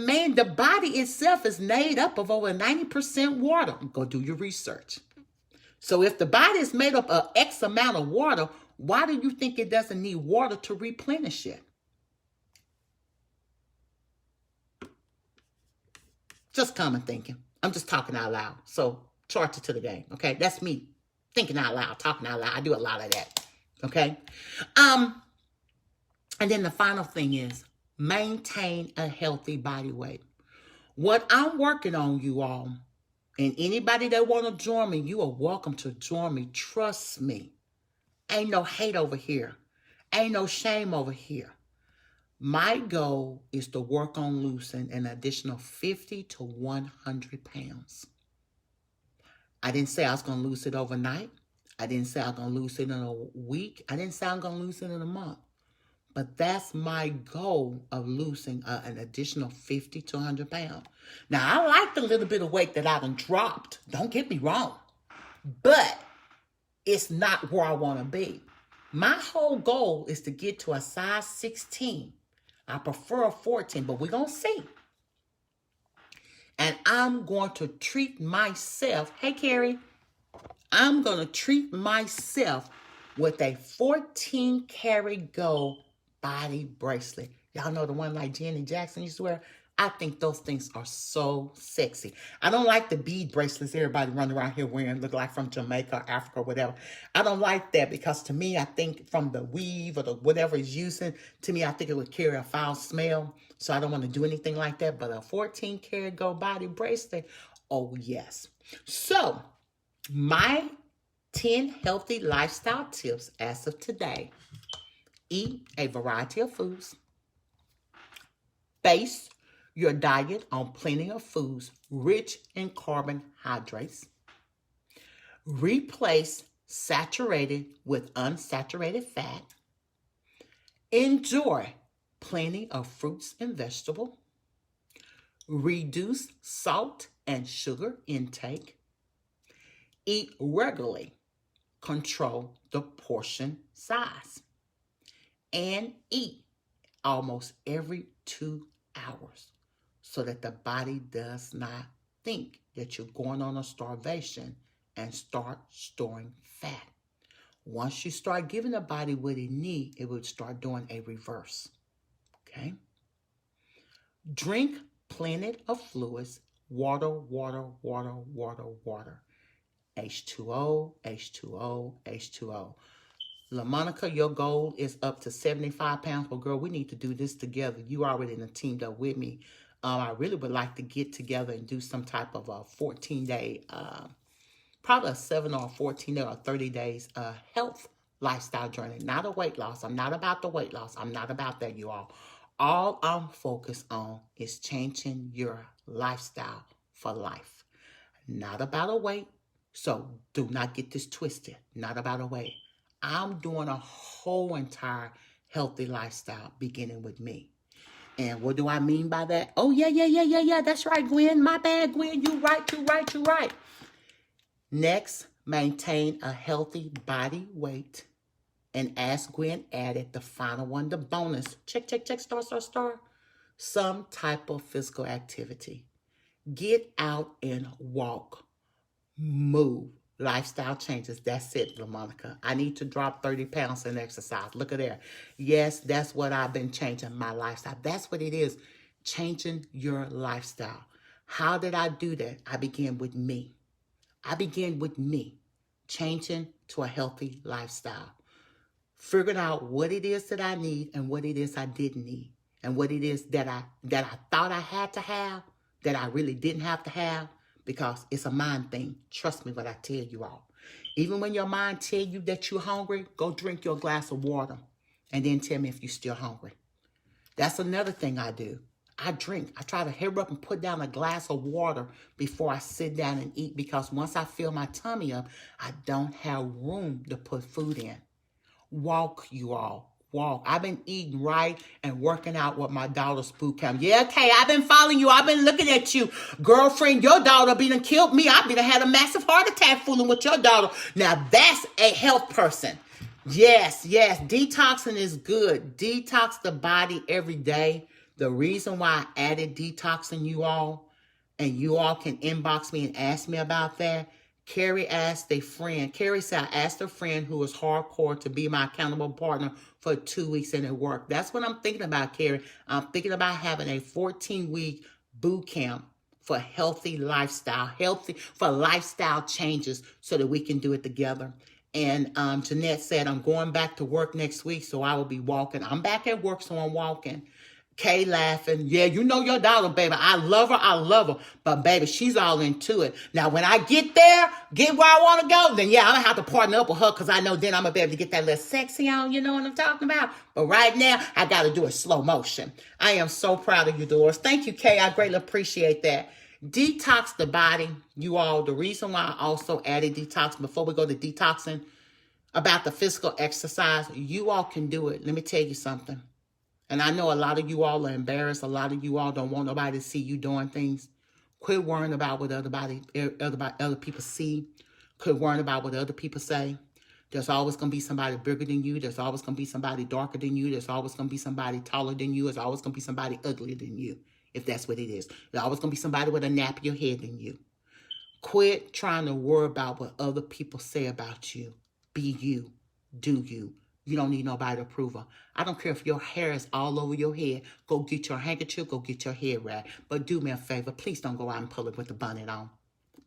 body itself is made up of over 90% water. Go do your research. So if the body is made up of X amount of water, why do you think it doesn't need water to replenish it? Just common thinking. I'm just talking out loud. So charge it to the game. Okay. That's me thinking out loud, talking out loud. I do a lot of that. Okay. And then the final thing is maintain a healthy body weight. What I'm working on, you all, and anybody that want to join me, you are welcome to join me. Trust me. Ain't no hate over here. Ain't no shame over here. My goal is to work on losing an additional 50 to 100 pounds. I didn't say I was going to lose it overnight. I didn't say I was going to lose it in a week. I didn't say I'm going to lose it in a month. But that's my goal of losing an additional 50 to 100 pounds. Now, I like the little bit of weight that I done dropped. Don't get me wrong. But it's not where I want to be. My whole goal is to get to a size 16. I prefer a 14, but we're going to see. And I'm going to treat myself. Hey, Carrie. I'm going to treat myself with a 14 karat gold body bracelet. Y'all know the one like Janet Jackson used to wear? I think those things are so sexy. I don't like the bead bracelets everybody running around here wearing, look like from Jamaica or Africa or whatever. I don't like that because to me, I think from the weave or the whatever it's using, to me, I think it would carry a foul smell. So I don't want to do anything like that. But a 14 karat gold body bracelet, oh yes. So my 10 healthy lifestyle tips as of today. Eat a variety of foods. Base your diet on plenty of foods rich in carbohydrates. Replace saturated with unsaturated fat. Enjoy plenty of fruits and vegetables. Reduce salt and sugar intake. Eat regularly. Control the portion size. And eat almost every 2 hours so that the body does not think that you're going on a starvation and start storing fat. Once you start giving the body what it needs, it will start doing a reverse. Okay? Drink plenty of fluids. Water, water, water, water, water. H2O, H2O, H2O. LaMonica, your goal is up to 75 pounds. Well, girl, we need to do this together. You already in a teamed up with me. I really would like to get together and do some type of a 14-day, probably a 7 or 14 or 30 days health lifestyle journey. Not a weight loss. I'm not about the weight loss. I'm not about that, you all. All I'm focused on is changing your lifestyle for life. Not about a weight. So do not get this twisted. Not about a weight. I'm doing a whole entire healthy lifestyle beginning with me. And what do I mean by that? Oh, yeah. That's right, Gwen. My bad, Gwen. You right. Next, maintain a healthy body weight. And as Gwen added, the final one, the bonus. Check, star. Some type of physical activity. Get out and walk. Move. Lifestyle changes. That's it, LaMonica. I need to drop 30 pounds in exercise. Look at there. Yes, that's what I've been changing my lifestyle. That's what it is. Changing your lifestyle. How did I do that? I began with me. Changing to a healthy lifestyle. Figuring out what it is that I need and what it is I didn't need. And what it is that I thought I had to have that I really didn't have to have. Because it's a mind thing. Trust me when I tell you all. Even when your mind tell you that you're hungry, go drink your glass of water. And then tell me if you're still hungry. That's another thing I do. I drink. I try to hurry up and put down a glass of water before I sit down and eat. Because once I fill my tummy up, I don't have room to put food in. Walk, you all. Walk. I've been eating right and working out with my daughter's boot camp. Yeah, okay, I've been following you. I've been looking at you. Girlfriend, your daughter be done killed me. I be done had a massive heart attack fooling with your daughter. Now, that's a health person. Yes. Detoxing is good. Detox the body every day. The reason why I added detoxing, you all, and you all can inbox me and ask me about that. Carrie asked a friend. Carrie said, I asked a friend who was hardcore to be my accountable partner for 2 weeks and it worked. That's what I'm thinking about, Carrie. I'm thinking about having a 14-week boot camp for healthy lifestyle, for lifestyle changes so that we can do it together. And Jeanette said, I'm going back to work next week, so I will be walking. I'm back at work, so I'm walking. Kay laughing. Yeah, you know your daughter, baby. I love her. But, baby, she's all into it. Now, when I get there, get where I want to go, then, yeah, I'm going to have to partner up with her because I know then I'm going to be able to get that little sexy on. You know what I'm talking about? But right now, I got to do it slow motion. I am so proud of you, Dolores. Thank you, Kay. I greatly appreciate that. Detox the body. You all, the reason why I also added detox, before we go to detoxing, about the physical exercise, you all can do it. Let me tell you something. And I know a lot of you all are embarrassed. A lot of you all don't want nobody to see you doing things. Quit worrying about what other people see. Quit worrying about what other people say. There's always going to be somebody bigger than you. There's always going to be somebody darker than you. There's always going to be somebody taller than you. There's always going to be somebody uglier than you, if that's what it is. There's always going to be somebody with a nappier head than you. Quit trying to worry about what other people say about you. Be you. Do you. You don't need nobody approval. I don't care if your hair is all over your head. Go get your handkerchief. Go get your hair wrapped. But do me a favor. Please don't go out in public with the bonnet on.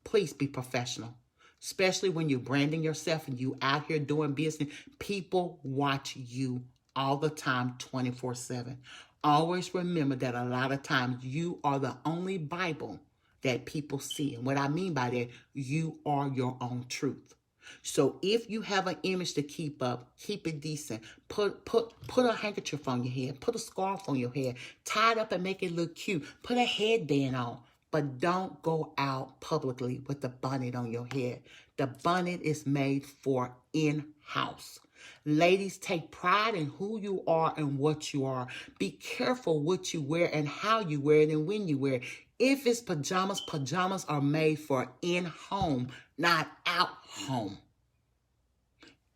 Please be professional. Especially when you're branding yourself and you out here doing business. People watch you all the time, 24/7. Always remember that a lot of times you are the only Bible that people see. And what I mean by that, you are your own truth. So if you have an image to keep up, keep it decent. Put a handkerchief on your head. Put a scarf on your head. Tie it up and make it look cute. Put a headband on. But don't go out publicly with the bonnet on your head. The bonnet is made for in-house. Ladies, take pride in who you are and what you are. Be careful what you wear and how you wear it and when you wear it. If it's pajamas, pajamas are made for in-home, not out-home.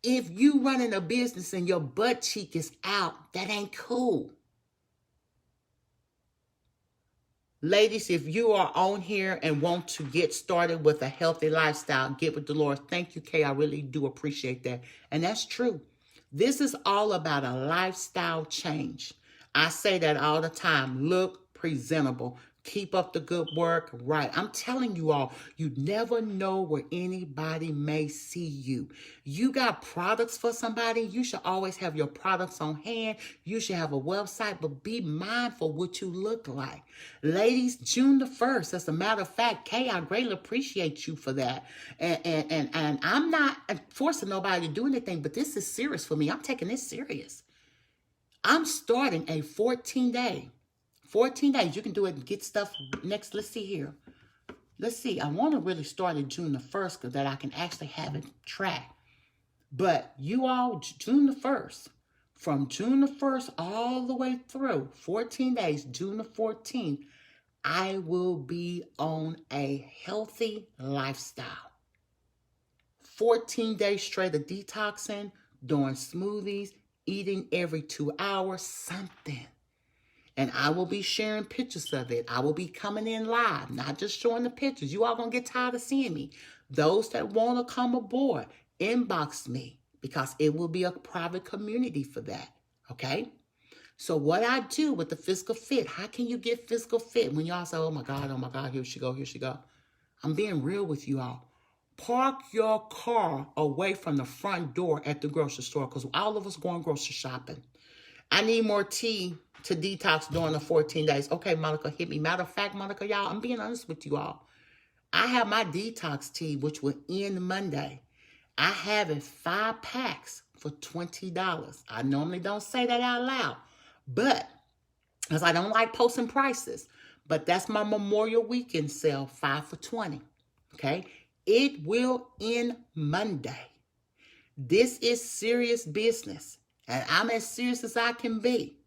If you running a business and your butt cheek is out, that ain't cool. Ladies, if you are on here and want to get started with a healthy lifestyle, get with Dolores. Thank you, Kay. I really do appreciate that. And that's true. This is all about a lifestyle change. I say that all the time. Look presentable. Keep up the good work. Right. I'm telling you all, you never know where anybody may see you. You got products for somebody. You should always have your products on hand. You should have a website, but be mindful what you look like. Ladies, June the 1st. As a matter of fact, Kay, I greatly appreciate you for that. And I'm not forcing nobody to do anything, but this is serious for me. I'm taking this serious. I'm starting a 14-day. 14 days. You can do it and get stuff next. Let's see here. Let's see. I want to really start in June the 1st so that I can actually have it tracked. But you all, June the 1st, from June the 1st all the way through 14 days, June the 14th, I will be on a healthy lifestyle. 14 days straight of detoxing, doing smoothies, eating every 2 hours, something. And I will be sharing pictures of it. I will be coming in live, not just showing the pictures. You all going to get tired of seeing me. Those that want to come aboard, inbox me because it will be a private community for that. Okay? So what I do with the physical fit, how can you get physical fit when y'all say, oh my God, here she go. I'm being real with you all. Park your car away from the front door at the grocery store because all of us going grocery shopping. I need more tea to detox during the 14 days. Okay, Monica, hit me. Matter of fact, Monica, y'all, I'm being honest with you all. I have my detox tea, which will end Monday. I have it 5 packs for $20. I normally don't say that out loud, but because I don't like posting prices, but that's my Memorial Weekend sale, 5 for $20. Okay, it will end Monday. This is serious business. And I'm as serious as I can be.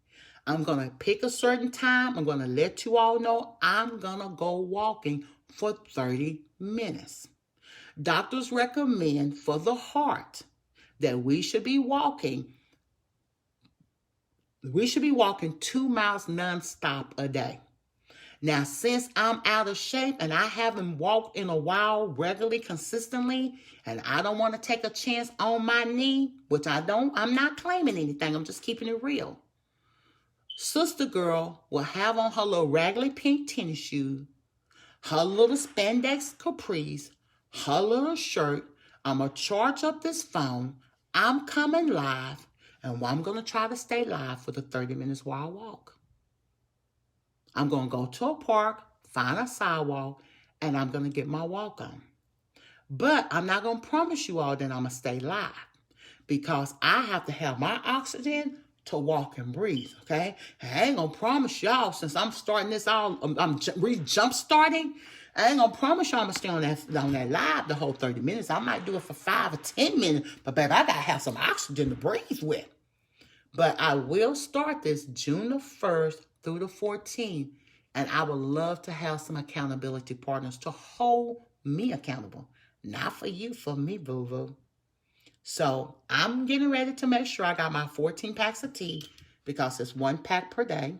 I'm going to pick a certain time. I'm going to let you all know I'm going to go walking for 30 minutes. Doctors recommend for the heart that we should be walking 2 miles nonstop a day. Now, since I'm out of shape and I haven't walked in a while regularly, consistently, and I don't want to take a chance on my knee, which I'm not claiming anything. I'm just keeping it real. Sister girl will have on her little raggedy pink tennis shoes, her little spandex capris, her little shirt. I'm going to charge up this phone. I'm coming live. And I'm going to try to stay live for the 30 minutes while I walk. I'm going to go to a park, find a sidewalk, and I'm going to get my walk on. But I'm not going to promise you all that I'm going to stay live because I have to have my oxygen to walk and breathe, okay? I ain't going to promise y'all since I'm starting this all, I'm jump starting. I ain't going to promise y'all I'm going to stay on that live the whole 30 minutes. I might do it for 5 or 10 minutes, but baby, I got to have some oxygen to breathe with. But I will start this June the 1st through the 14th, and I would love to have some accountability partners to hold me accountable. Not for you, for me, boo-boo. So I'm getting ready to make sure I got my 14 packs of tea because it's 1 pack per day,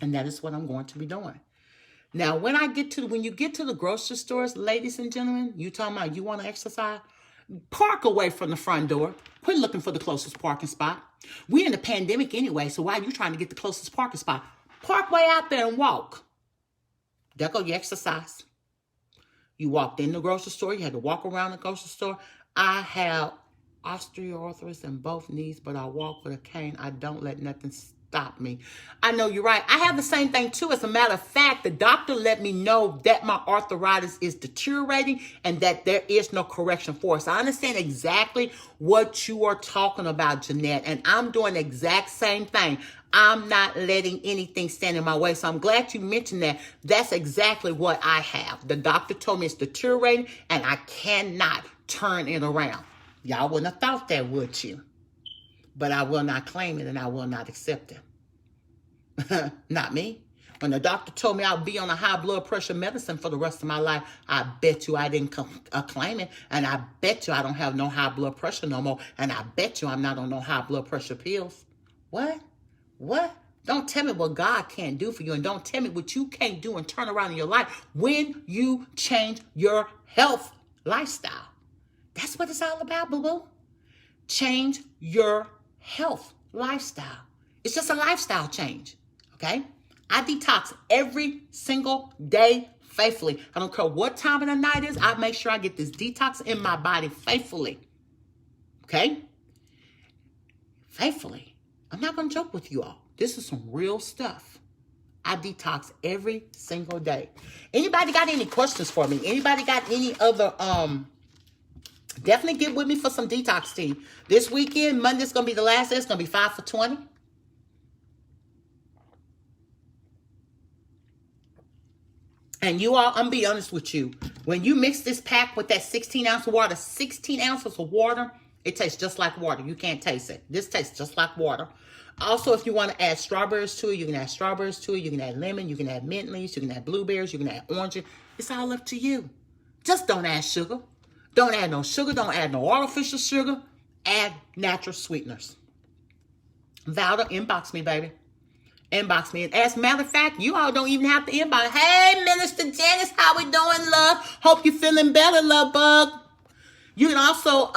and that is what I'm going to be doing. Now, when you get to the grocery stores, ladies and gentlemen, you talking about you want to exercise? Park away from the front door. Quit looking for the closest parking spot. We're in the pandemic anyway, so why are you trying to get the closest parking spot? Park way out there and walk. There go your exercise. You walked in the grocery store. You had to walk around the grocery store. I have osteoarthritis in both knees, but I walk with a cane. I don't let nothing stop me. I know you're right. I have the same thing too. As a matter of fact, the doctor let me know that my arthritis is deteriorating and that there is no correction for it. So I understand exactly what you are talking about, Jeanette, and I'm doing the exact same thing. I'm not letting anything stand in my way. So I'm glad you mentioned that. That's exactly what I have. The doctor told me it's deteriorating and I cannot turn it around. Y'all wouldn't have thought that, would you? But I will not claim it and I will not accept it. Not me. When the doctor told me I'll be on a high blood pressure medicine for the rest of my life, I bet you I didn't claim it. And I bet you I don't have no high blood pressure no more. And I bet you I'm not on no high blood pressure pills. What? What? Don't tell me what God can't do for you. And don't tell me what you can't do and turn around in your life when you change your health lifestyle. That's what it's all about, boo-boo. Change your health lifestyle. It's just a lifestyle change, okay? I detox every single day faithfully. I don't care what time of the night is. I make sure I get this detox in my body faithfully, okay? Faithfully. I'm not going to joke with you all. This is some real stuff. I detox every single day. Anybody got any questions for me? Anybody got any other, definitely get with me for some detox tea. This weekend, Monday's going to be the last day. It's going to be 5 for 20. And you all, I'm going to be honest with you. When you mix this pack with that 16 ounce of water, 16 ounces of water, it tastes just like water. You can't taste it. This tastes just like water. Also, if you want to add strawberries to it, you can add strawberries to it. You can add lemon. You can add mint leaves. You can add blueberries. You can add oranges. It's all up to you. Just don't add sugar. Don't add no sugar. Don't add no artificial sugar. Add natural sweeteners. VIDA, inbox me, baby. Inbox me. And as a matter of fact, you all don't even have to inbox. Hey, Minister Janice, how we doing, love? Hope you're feeling better, love bug. You can also,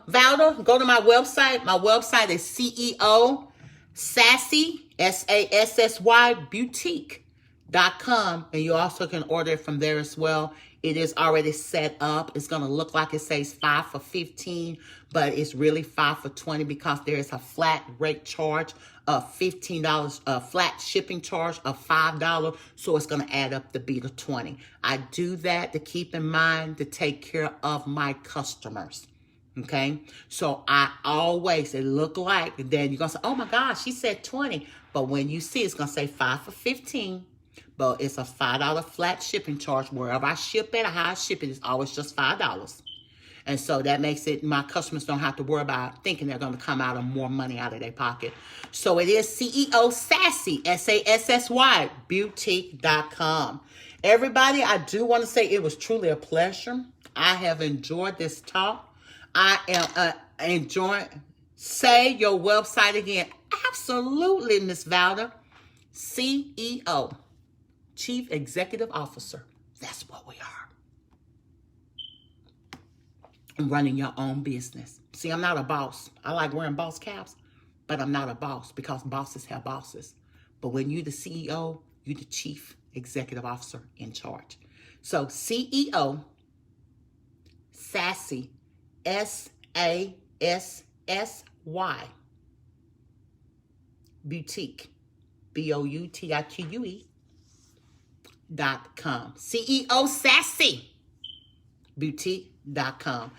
VIDA, go to my website. My website is CEO Sassy, SASSY, boutique.com. And you also can order it from there as well. It is already set up. It's going to look like it says 5 for 15, but it's really 5 for 20 because there is a flat rate charge of $15, a flat shipping charge of $5. So it's going to add up to be the 20. I do that to keep in mind to take care of my customers. Okay. So I always, it look like then you're going to say, oh my gosh, she said 20. But when you see, it's going to say 5 for 15. But it's a $5 flat shipping charge. Wherever I ship it or how I ship it, it's always just $5. And so that makes it, my customers don't have to worry about thinking they're going to come out of more money out of their pocket. So it is CEO Sassy, SASSY, boutique.com. Everybody, I do want to say it was truly a pleasure. I have enjoyed this talk. I am enjoying, say your website again. Absolutely, Miss VIDA. CEO. Chief Executive Officer. That's what we are. And running your own business. See, I'm not a boss. I like wearing boss caps, but I'm not a boss because bosses have bosses. But when you're the CEO, you're the Chief executive officer in charge. So CEO, Sassy, SASSY, Boutique, BOUTIQUE.com. CEO Sassy Boutique.com.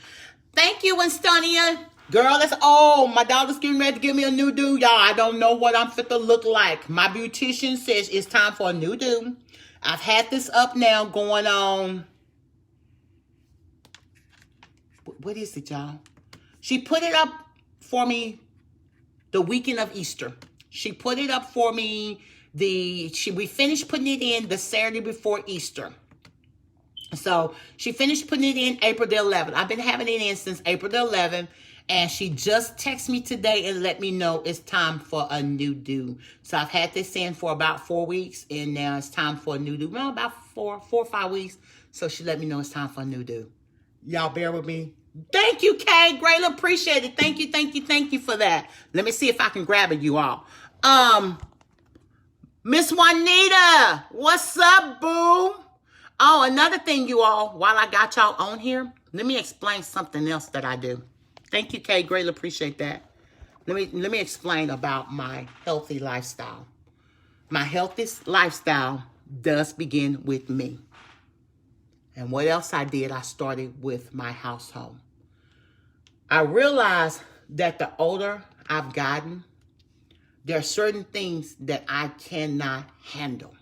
Thank you, Winstonia. Girl, that's all. My daughter's getting ready to give me a new do, y'all. I don't know what I'm fit to look like. My beautician says it's time for a new do. I've had this up now going on. What is it, y'all? She put it up for me the weekend of Easter. She put it up for me. We finished putting it in the Saturday before Easter. So she finished putting it in April the 11th. I've been having it in since April the 11th. And she just texted me today and let me know it's time for a new do. So I've had this in for about 4 weeks. And now it's time for a new do. Well, about four or 5 weeks. So she let me know it's time for a new do. Y'all bear with me. Thank you, Kay. Greatly appreciate it. Thank you for that. Let me see if I can grab it, you all. Miss Juanita, what's up, boo? Oh, another thing, you all, while I got y'all on here, let me explain something else that I do. Thank you, Kay. Greatly appreciate that. Let me explain about my healthy lifestyle. My healthiest lifestyle does begin with me. And what else I did, I started with my household. I realized that the older I've gotten, there are certain things that I cannot handle.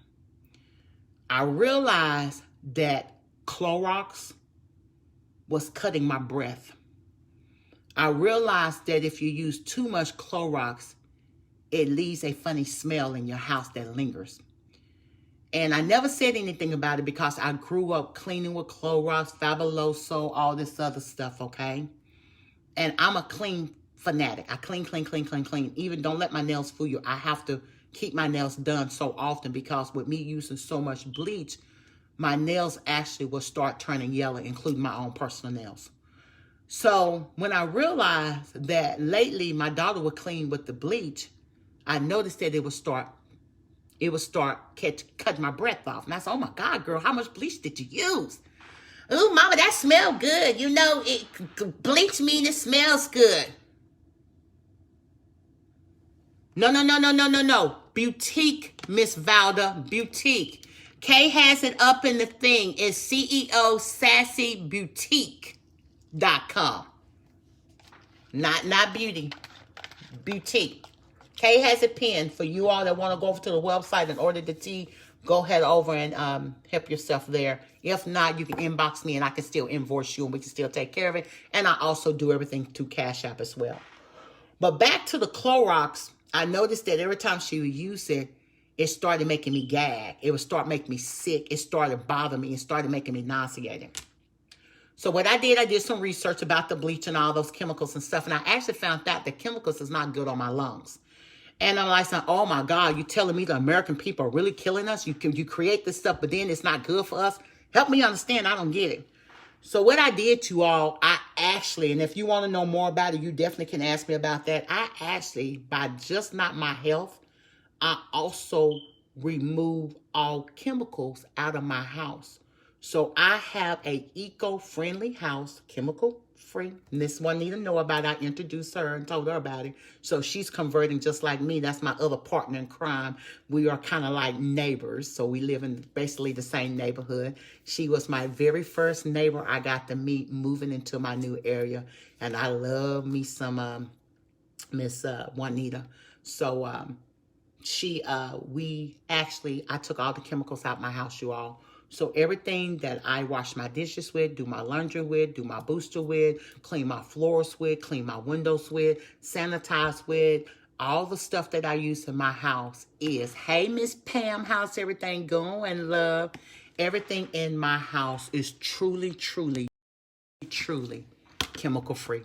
I realized that Clorox was cutting my breath. I realized that if you use too much Clorox, it leaves a funny smell in your house that lingers. And I never said anything about it because I grew up cleaning with Clorox, Fabuloso, all this other stuff, okay? And I'm a clean fanatic. I clean. Even don't let my nails fool you. I have to keep my nails done so often because with me using so much bleach, my nails actually will start turning yellow, including my own personal nails. So when I realized that lately my daughter would clean with the bleach, I noticed that it would start cutting my breath off. And I said, oh my God, girl, how much bleach did you use? Ooh, mama, that smelled good. You know, bleach means it smells good. No. Boutique, Miss Valda, Boutique. Kay has it up in the thing. It's CEO Sassy Boutique.com. Not beauty. Boutique. Kay has it pinned for you all that want to go over to the website and order the tea. Go head over and help yourself there. If not, you can inbox me and I can still invoice you and we can still take care of it. And I also do everything through Cash App as well. But back to the Clorox, I noticed that every time she would use it, it started making me gag. It would start making me sick. It started bothering me. It started making me nauseated. So what I did some research about the bleach and all those chemicals and stuff. And I actually found out that chemicals is not good on my lungs. And I'm like, oh my God, you telling me the American people are really killing us? You create this stuff, but then it's not good for us? Help me understand. I don't get it. So what I did to all, I actually, and if you want to know more about it, you definitely can ask me about that. I actually, by just not my health, I also remove all chemicals out of my house. So I have a eco-friendly house, chemical-free. Miss Juanita know about it. I introduced her and told her about it. So she's converting just like me. That's my other partner in crime. We are kind of like neighbors. So we live in basically the same neighborhood. She was my very first neighbor I got to meet moving into my new area. And I love me some Miss Juanita. So I took all the chemicals out of my house, you all. So everything that I wash my dishes with, do my laundry with, do my booster with, clean my floors with, clean my windows with, sanitize with, all the stuff that I use in my house is, hey, Miss Pam, how's everything going, love? Everything in my house is truly chemical free.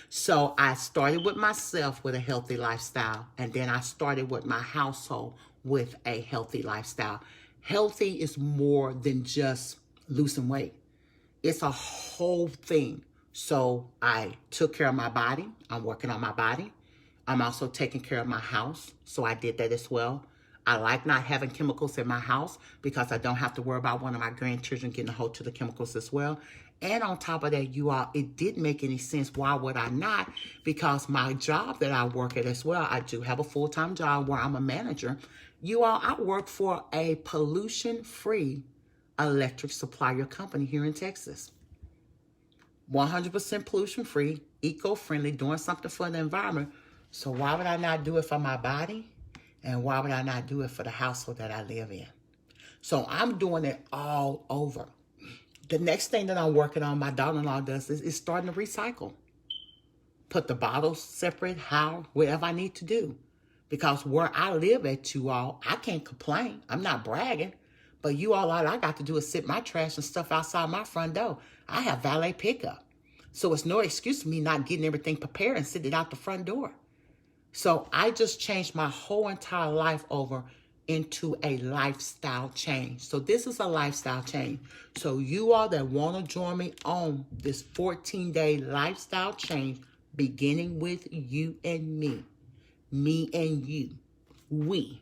So I started with myself with a healthy lifestyle, and then I started with my household with a healthy lifestyle. Healthy is more than just losing weight. It's a whole thing. So I took care of my body. I'm working on my body. I'm also taking care of my house. So I did that as well. I like not having chemicals in my house because I don't have to worry about one of my grandchildren getting a hold to the chemicals as well. And on top of that, you all, it didn't make any sense. Why would I not? Because my job that I work at as well, I do have a full-time job where I'm a manager. You all, I work for a pollution-free electric supplier company here in Texas. 100% pollution-free, eco-friendly, doing something for the environment. So why would I not do it for my body? And why would I not do it for the household that I live in? So I'm doing it all over. The next thing that I'm working on, my daughter-in-law does, is starting to recycle. Put the bottles separate, whatever I need to do. Because where I live at, you all, I can't complain. I'm not bragging. But you all, all I got to do is sit my trash and stuff outside my front door. I have valet pickup. So it's no excuse for me not getting everything prepared and sitting out the front door. So I just changed my whole entire life over into a lifestyle change. So this is a lifestyle change. So you all that want to join me on this 14-day lifestyle change, beginning with you and me and you, we,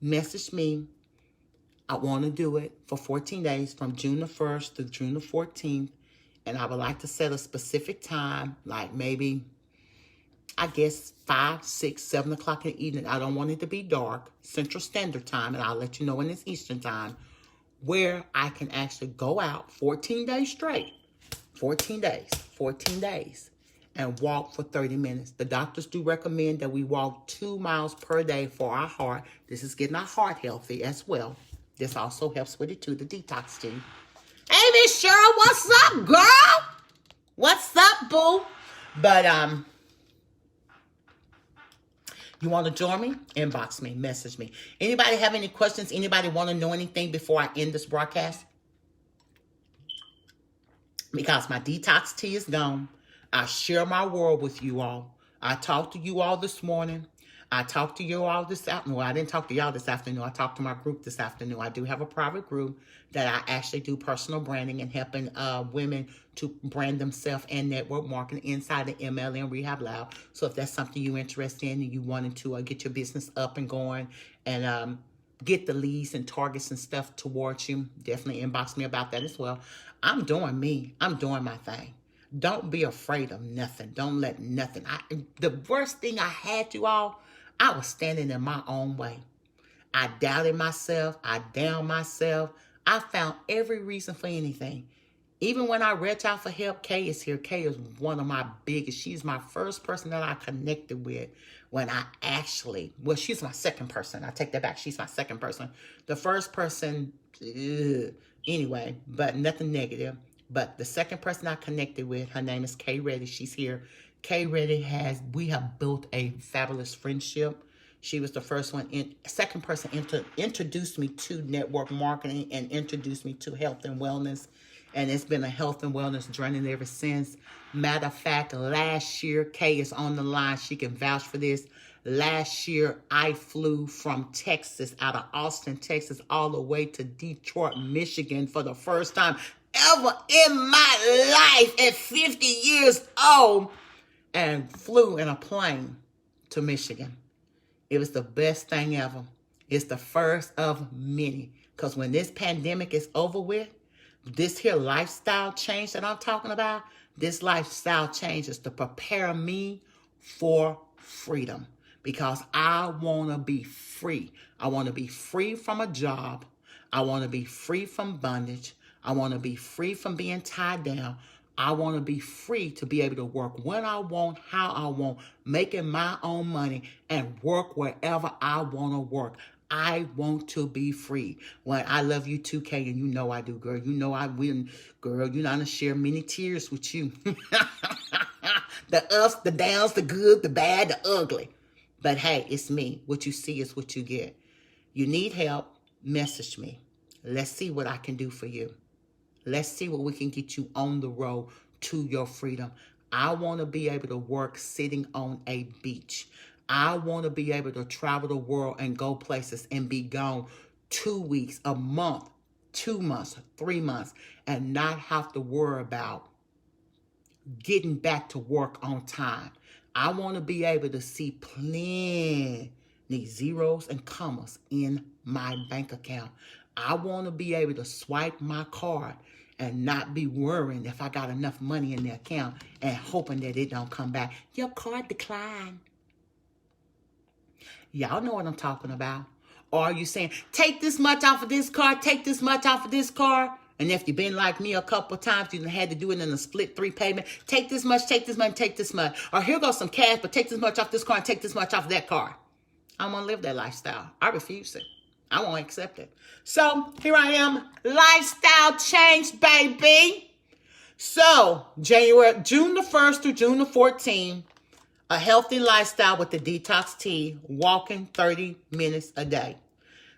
message me. I want to do it for 14 days from June the 1st to June the 14th. And I would like to set a specific time, like maybe, I guess, 5, 6, 7 o'clock in the evening. I don't want it to be dark, Central Standard Time, and I'll let you know when it's Eastern Time, where I can actually go out 14 days straight, 14 days, and walk for 30 minutes. The doctors do recommend that we walk 2 miles per day for our heart. This is getting our heart healthy as well. This also helps with it too, the Detox Tea. Hey, Miss Cheryl, what's up, girl? What's up, boo? But, you want to join me? Inbox me, message me. Anybody have any questions? Anybody want to know anything before I end this broadcast? Because my Detox Tea is gone. I share my world with you all. I talked to you all this morning. I talked to you all this afternoon. Well, I didn't talk to y'all this afternoon. I talked to my group this afternoon. I do have a private group that I actually do personal branding and helping women to brand themselves and network marketing inside the MLM Rehab Lab. So if that's something you're interested in and you wanted to get your business up and going and get the leads and targets and stuff towards you, definitely inbox me about that as well. I'm doing me. I'm doing my thing. Don't be afraid of nothing. Don't let nothing. The worst thing I had, you all, I was standing in my own way. I doubted myself. I downed myself. I found every reason for anything. Even when I reached out for help, Kay is here. Kay is one of my biggest. She's my first person that I connected with when I actually, well, she's my second person. I take that back. She's my second person. The first person, anyway, but nothing negative. But the second person I connected with, her name is Kay Reddy. She's here. Kay Reddy we have built a fabulous friendship. She was the first one, second person introduced me to network marketing and introduced me to health and wellness. And it's been a health and wellness journey ever since. Matter of fact, last year, Kay is on the line. She can vouch for this. Last year, I flew from Texas, out of Austin, Texas, all the way to Detroit, Michigan for the first time ever in my life at 50 years old, and flew in a plane to Michigan. It was the best thing ever. It's the first of many. Because when this pandemic is over with, this here lifestyle change that I'm talking about, this lifestyle change is to prepare me for freedom. Because I want to be free. I want to be free from a job. I want to be free from bondage. I want to be free from being tied down. I want to be free to be able to work when I want, how I want, making my own money and work wherever I want to work. I want to be free. Well, I love you too, Kay, and you know I do, girl. You know I will, girl. You know I'm going to share many tears with you. The ups, the downs, the good, the bad, the ugly. But hey, it's me. What you see is what you get. You need help, message me. Let's see what I can do for you. Let's see what we can get you on the road to your freedom. I want to be able to work sitting on a beach. I want to be able to travel the world and go places and be gone 2 weeks, a month, 2 months, 3 months, and not have to worry about getting back to work on time. I want to be able to see plenty need zeros and commas in my bank account. I want to be able to swipe my card and not be worrying if I got enough money in the account and hoping that it don't come back. Your card declined. Y'all know what I'm talking about. Or are you saying, take this much off of this card, take this much off of this card? And if you've been like me a couple of times, you had to do it in a split 3 payment. Take this much, take this much, take this much. Or here goes some cash, but take this much off this card and take this much off that card. I don't want to live that lifestyle. I refuse it. I won't accept it. So here I am, lifestyle change, baby. So June the 1st through June the 14th, a healthy lifestyle with the Detox Tea, walking 30 minutes a day.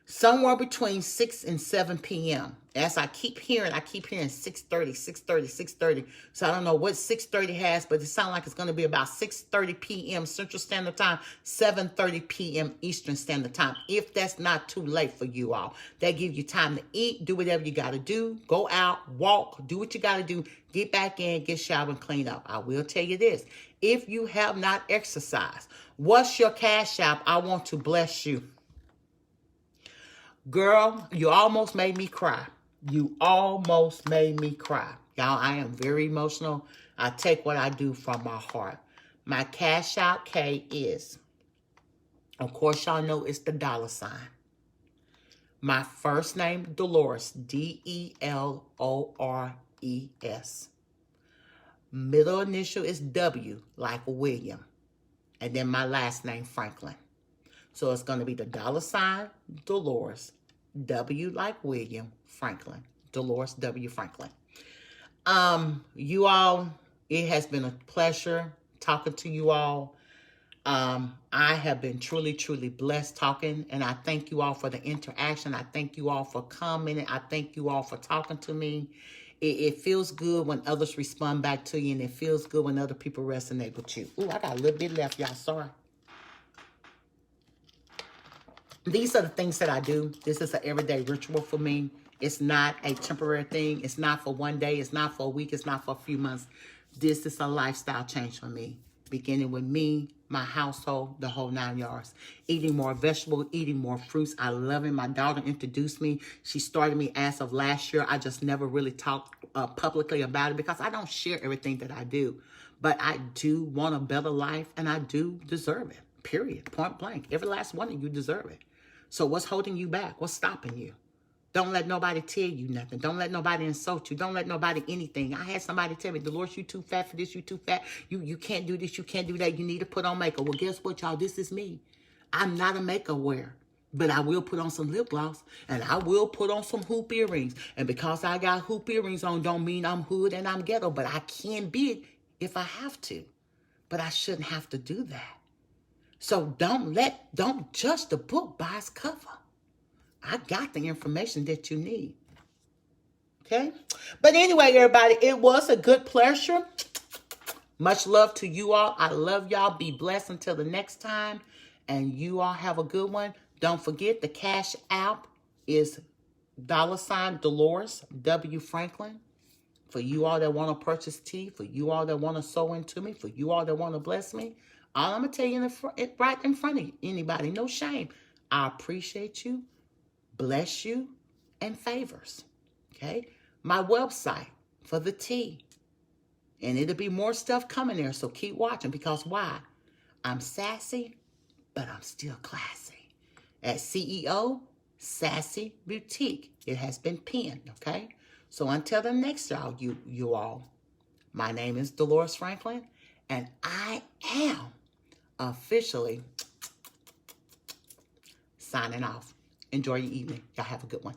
Somewhere between 6 and 7 p.m. As I keep hearing 6:30. So I don't know what 6:30 has, but it sounds like it's going to be about 6:30 p.m. Central Standard Time, 7:30 p.m. Eastern Standard Time. If that's not too late for you all. That gives you time to eat, do whatever you got to do, go out, walk, do what you got to do, get back in, get showered and clean up. I will tell you this. If you have not exercised, what's your cash app? I want to bless you. Girl, you almost made me cry. You almost made me cry. Y'all, I am very emotional. I take what I do from my heart. My cash out K is, of course, y'all know it's the $. My first name, Delores, Delores. Middle initial is W, like William. And then my last name, Franklin. So it's going to be the $, Delores, W like William, Franklin, Delores W. Franklin. You all, it has been a pleasure talking to you all. I have been truly, truly blessed talking, and I thank you all for the interaction. I thank you all for commenting. I thank you all for talking to me. It feels good when others respond back to you, and it feels good when other people resonate with you. Ooh, I got a little bit left, y'all. Sorry. These are the things that I do. This is an everyday ritual for me. It's not a temporary thing. It's not for one day. It's not for a week. It's not for a few months. This is a lifestyle change for me. Beginning with me, my household, the whole 9 yards. Eating more vegetables, eating more fruits. I love it. My daughter introduced me. She started me as of last year. I just never really talked publicly about it because I don't share everything that I do. But I do want a better life, and I do deserve it. Period. Point blank. Every last one of you deserve it. So what's holding you back? What's stopping you? Don't let nobody tell you nothing. Don't let nobody insult you. Don't let nobody anything. I had somebody tell me, Delores, you too fat for this. You too fat. You can't do this. You can't do that. You need to put on makeup. Well, guess what, y'all? This is me. I'm not a makeup wearer. But I will put on some lip gloss. And I will put on some hoop earrings. And because I got hoop earrings on don't mean I'm hood and I'm ghetto. But I can be it if I have to. But I shouldn't have to do that. So don't judge the book by its cover. I got the information that you need. Okay? But anyway, everybody, it was a good pleasure. Much love to you all. I love y'all. Be blessed until the next time. And you all have a good one. Don't forget the cash app is $ Delores W. Franklin. For you all that want to purchase tea, for you all that want to sow into me, for you all that want to bless me, all I'm going to tell you right in front of anybody, no shame. I appreciate you, bless you, and favors. Okay? My website for the tea. And it'll be more stuff coming there, so keep watching. Because why? I'm sassy, but I'm still classy. At CEO, Sassy Boutique. It has been pinned, okay? So until the next y'all, you all, my name is deloresfranklin, and I am officially signing off. Enjoy your evening. Y'all have a good one.